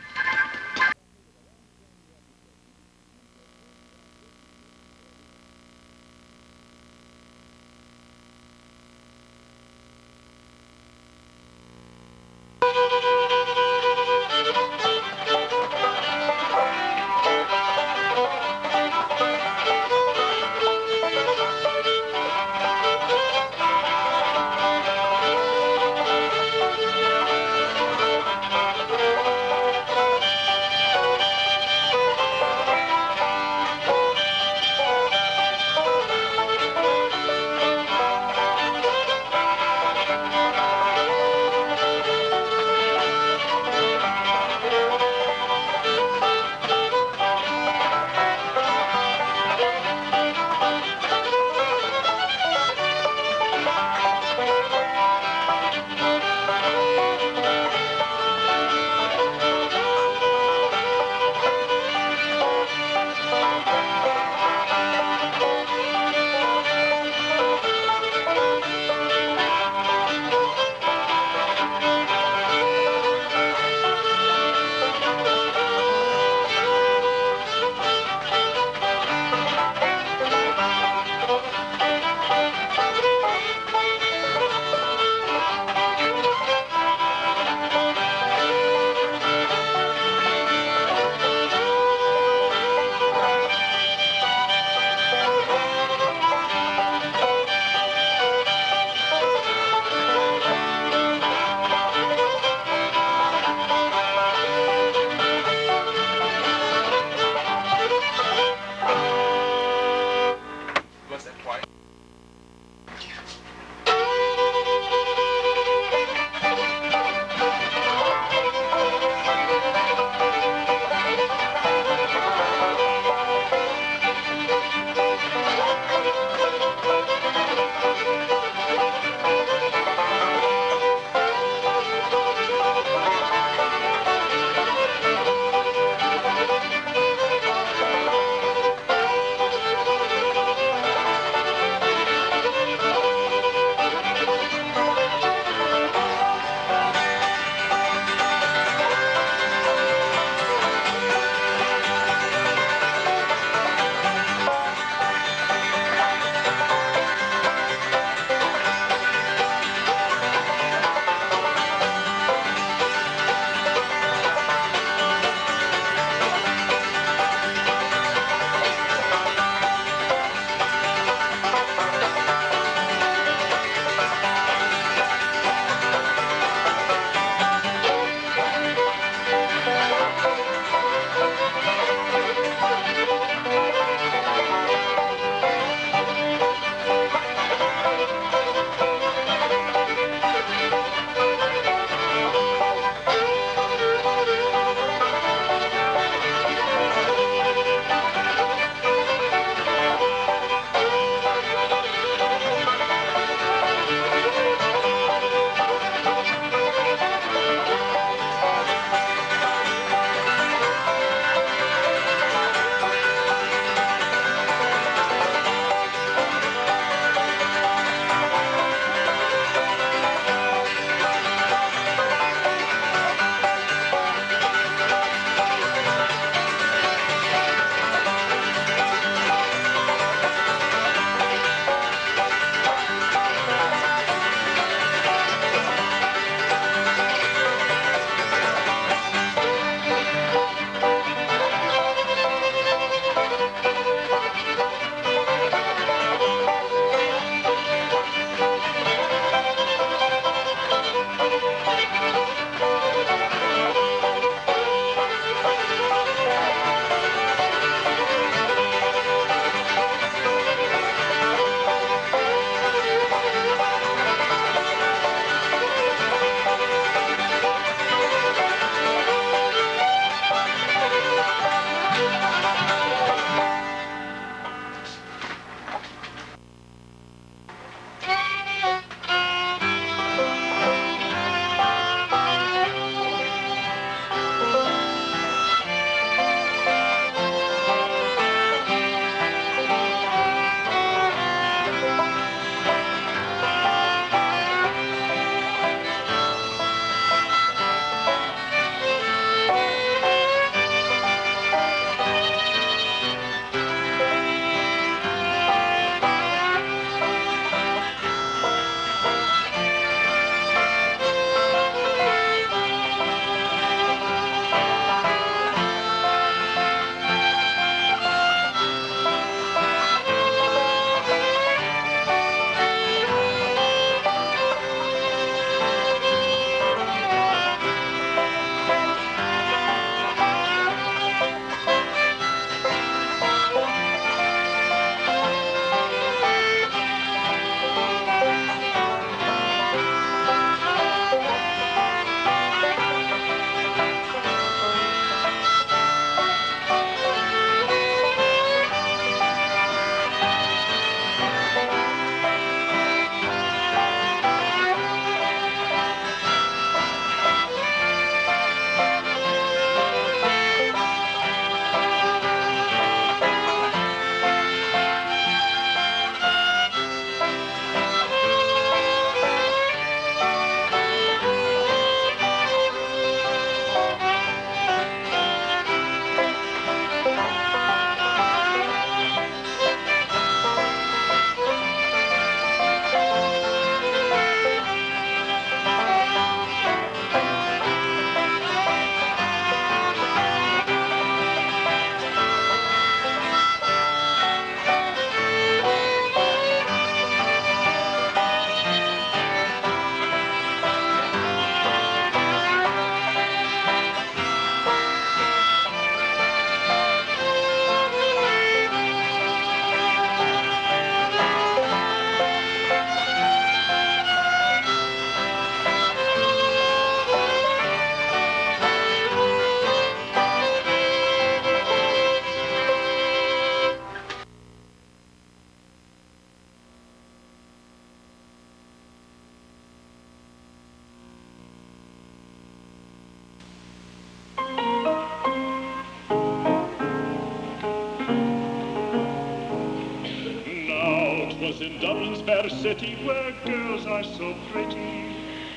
'twas in Dublin's fair city where girls are so pretty.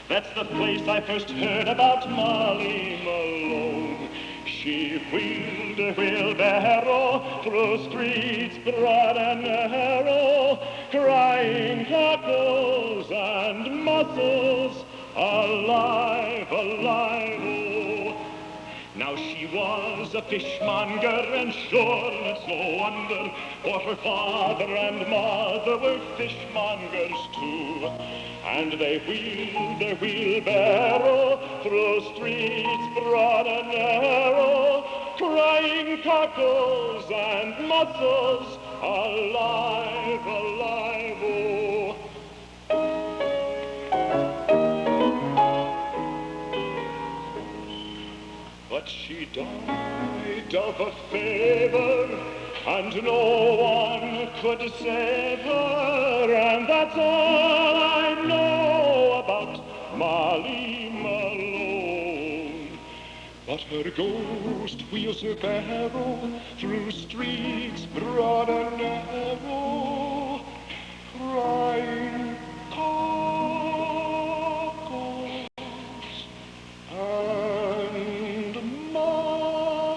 That's the place I first heard about Molly Malone. She wheeled a wheelbarrow through streets broad and narrow, crying cockles and mussels, alive, alive, oh. Now she was a fishmonger, and sure it's no wonder, for her father and mother were fishmongers too. And they wheeled their wheelbarrow through streets broad and narrow, crying cockles and mussels, alive, alive, oh. But she died of a fever, and no one could save her, and that's all I know about Molly Malone. But her ghost wheels her barrow through streets broad and narrow, crying cockles and mussels,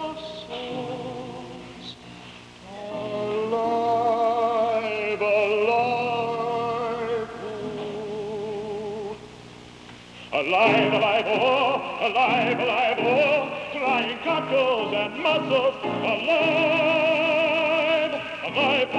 alive, alive, oh. Alive, alive, oh, alive, alive, oh, crying cockles and mussels, alive, alive, oh.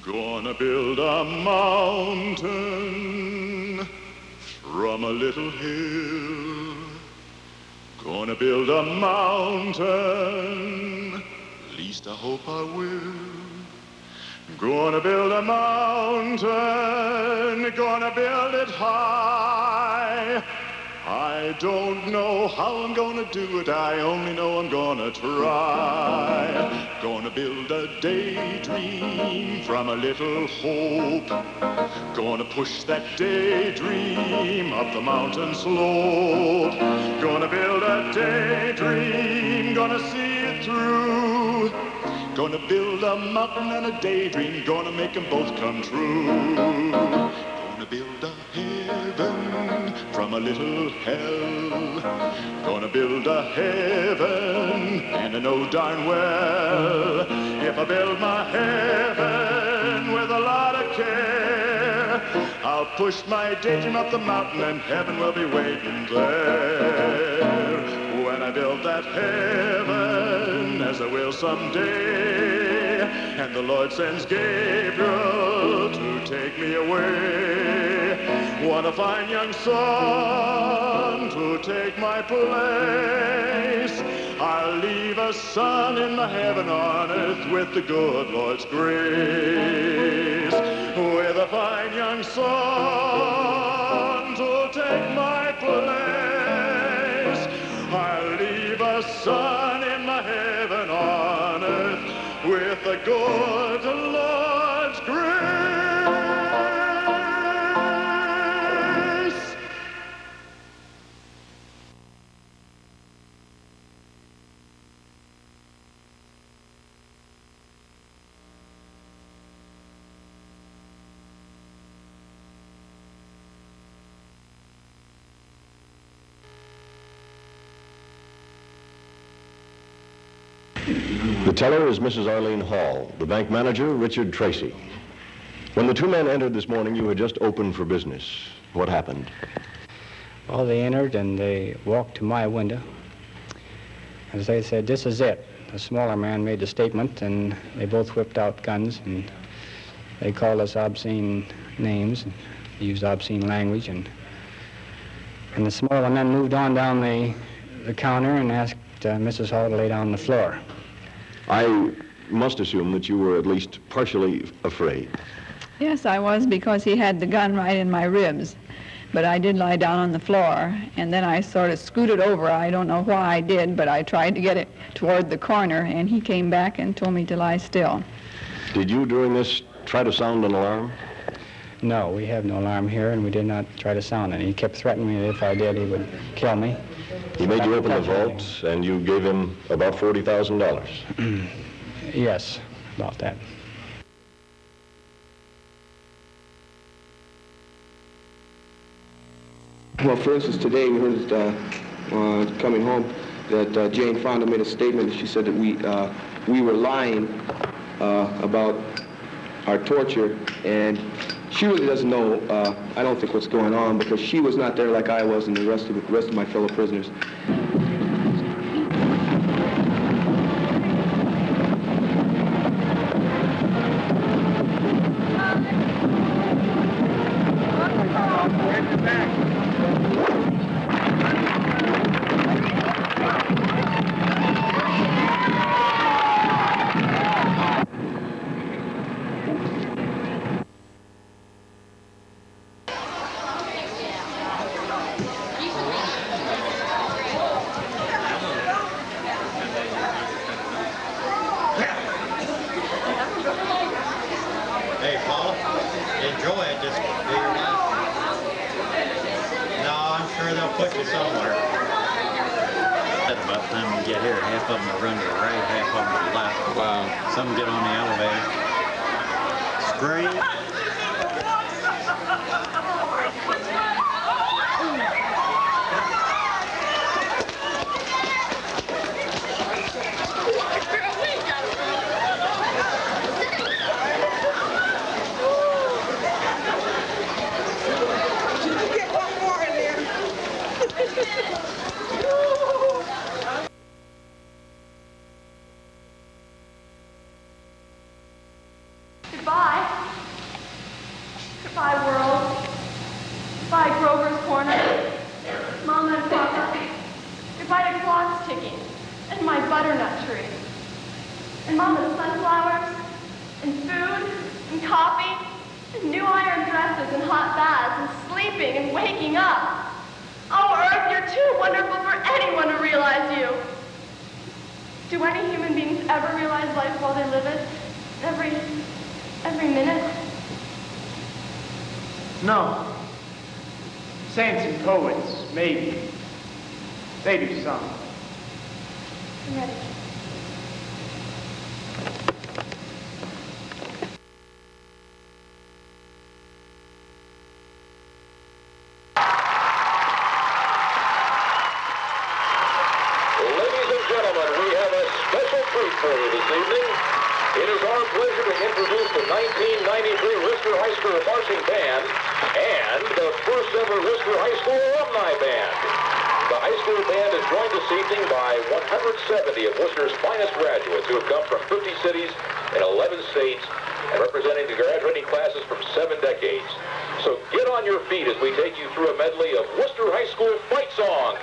Gonna build a mountain from a little hill. Gonna build a mountain, least I hope I will. Gonna build a mountain, gonna build it high. I don't know how I'm gonna do it, I only know I'm gonna try. Gonna build a daydream from a little hope. Gonna push that daydream up the mountain slope. Gonna build a daydream, gonna see it through. Gonna build a mountain and a daydream, gonna make them both come true. Gonna build a heaven from a little hell. Gonna build a heaven, and I know darn well, if I build my heaven with a lot of care, I'll push my daydream up the mountain and heaven will be waiting there. When I build that heaven, as I will someday, and the Lord sends Gabriel to take me away. Want a fine young son to take my place. I'll leave a son in the heaven on earth with the good Lord's grace. With a fine young son to take my place. I'll leave a son in the heaven on earth with the good Lord's grace. The teller is Mrs. Arlene Hall, the bank manager, Richard Tracy. When the two men entered this morning, you had just opened for business. What happened? Well, they entered and they walked to my window. As they said, "This is it." The smaller man made the statement, and they both whipped out guns, and they called us obscene names, and used obscene language, and the smaller men moved on down the counter and asked Mrs. Hall to lay down on the floor. I must assume that you were at least partially afraid. Yes, I was, because he had the gun right in my ribs. But I did lie down on the floor, and then I sort of scooted over. I don't know why I did, but I tried to get it toward the corner, and he came back and told me to lie still. Did you, during this, try to sound an alarm? No, we have no alarm here, and we did not try to sound it. He kept threatening me that if I did, he would kill me. He made you open the vault, and you gave him about $40,000. Yes, about that. Well, for instance, today we heard that, coming home that Jane Fonda made a statement. She said that we were lying about our torture, and she really doesn't know, I don't think, what's going on, because she was not there like I was and the rest of my fellow prisoners. No. Saints and poets, maybe. They do some. I'm ready. Ladies and gentlemen, we have a special treat for you this evening. It is our pleasure to introduce the 1993 Worcester High School Marching Band and the first ever Worcester High School Alumni Band. The high school band is joined this evening by 170 of Worcester's finest graduates who have come from 50 cities in 11 states and representing the graduating classes from 7 decades. So get on your feet as we take you through a medley of Worcester High School fight songs.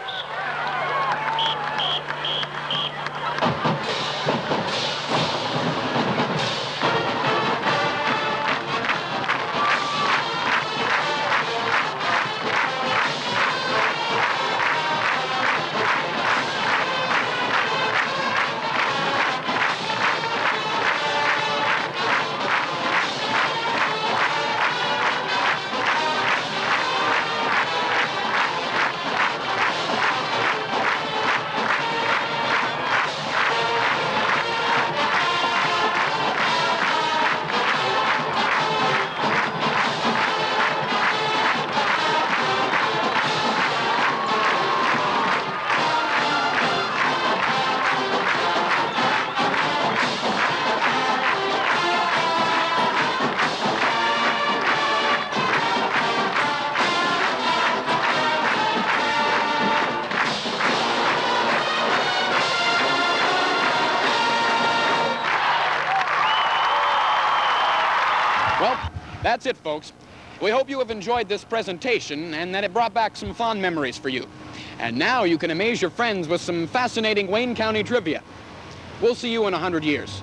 Well, that's it, folks. We hope you have enjoyed this presentation and that it brought back some fond memories for you. And now you can amaze your friends with some fascinating Wayne County trivia. We'll see you in 100 years.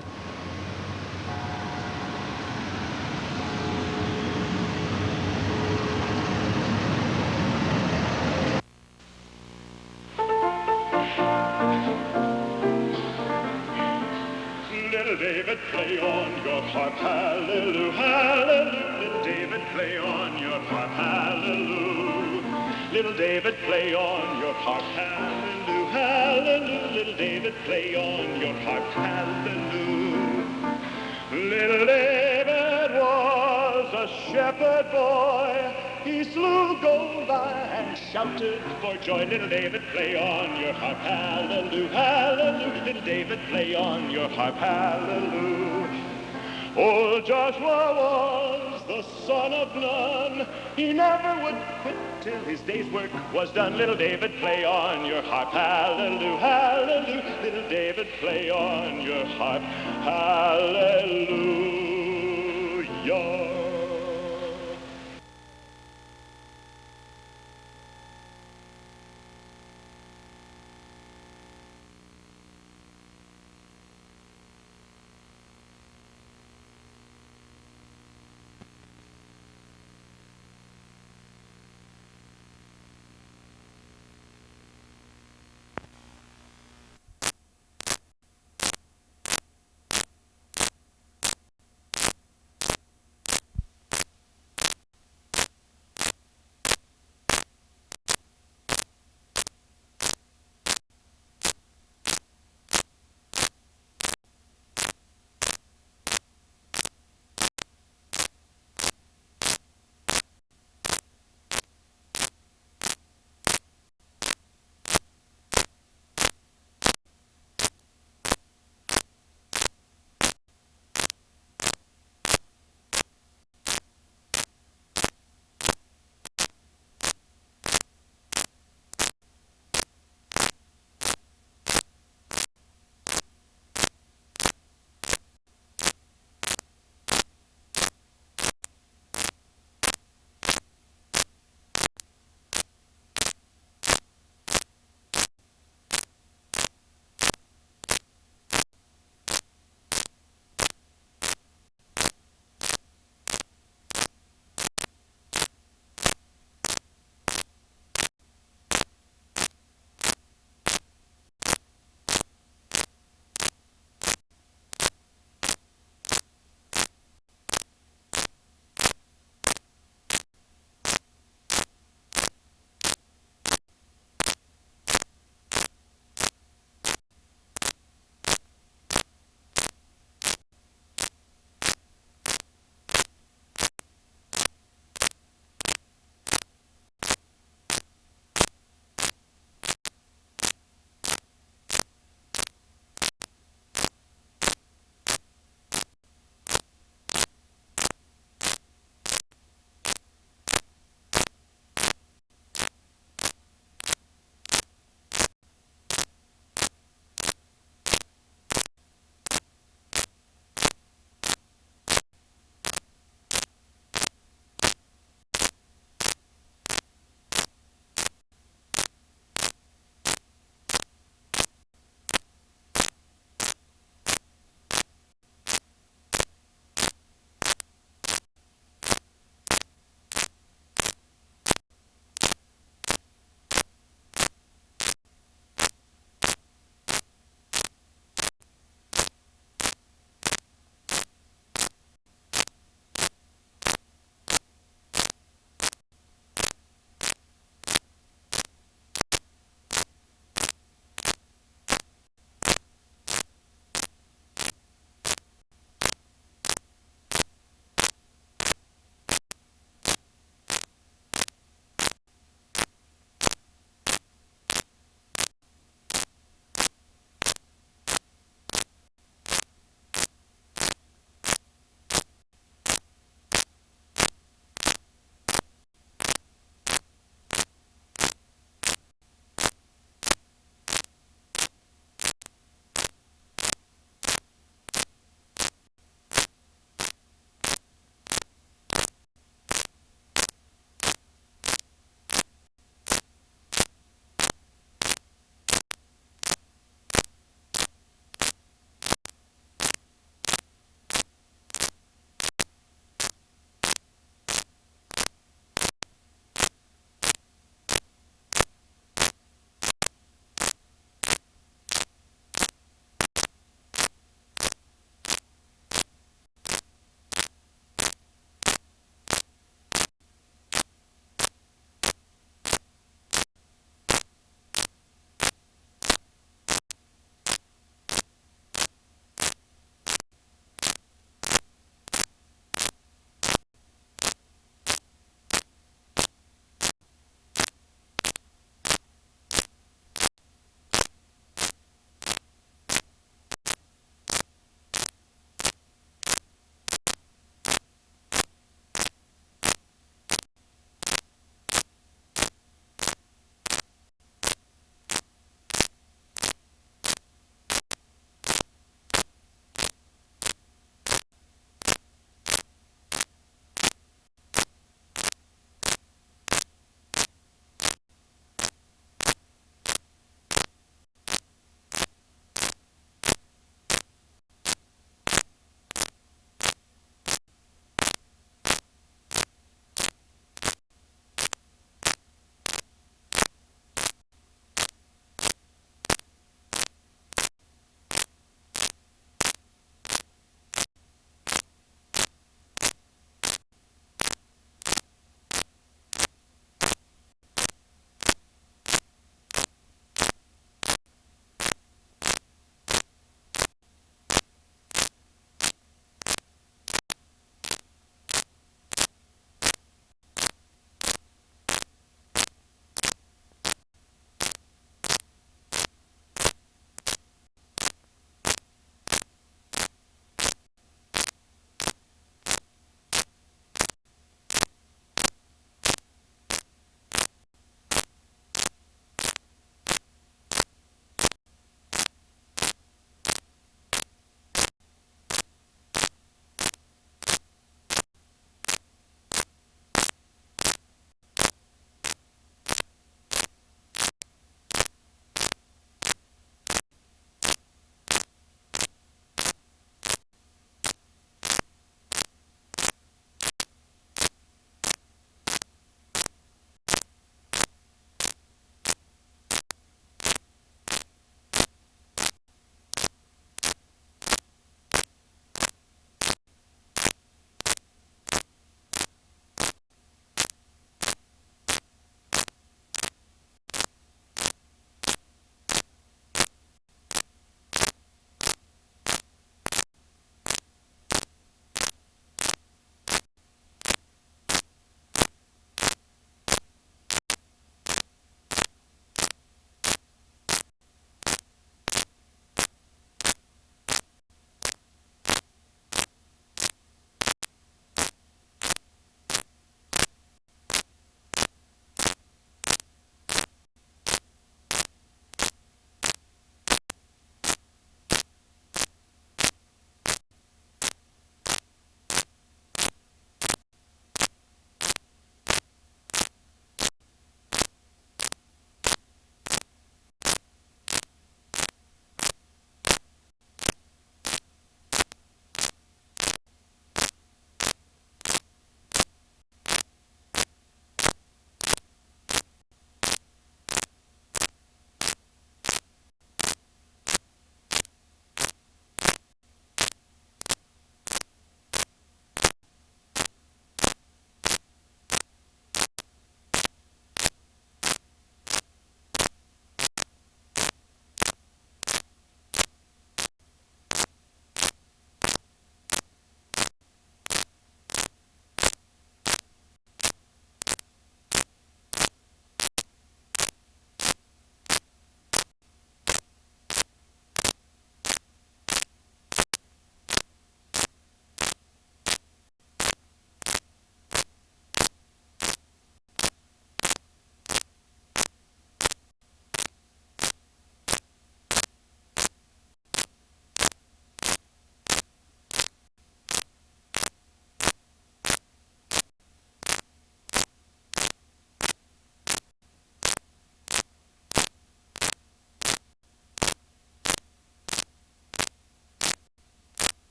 Little David, play on your harp, hallelujah, hallelujah. Little David, play on your harp, hallelujah. Little David, play on your harp, hallelujah, hallelujah. Little David, play on your harp, hallelujah. Little David was a shepherd boy. He slew Goldeye and shouted for joy. Little David, play on your harp, hallelujah, hallelujah. Little David, play on your harp, hallelujah. Old Joshua was the son of none. He never would quit till his day's work was done. Little David, play on your harp, hallelujah, hallelujah. Little David, play on your harp, hallelujah.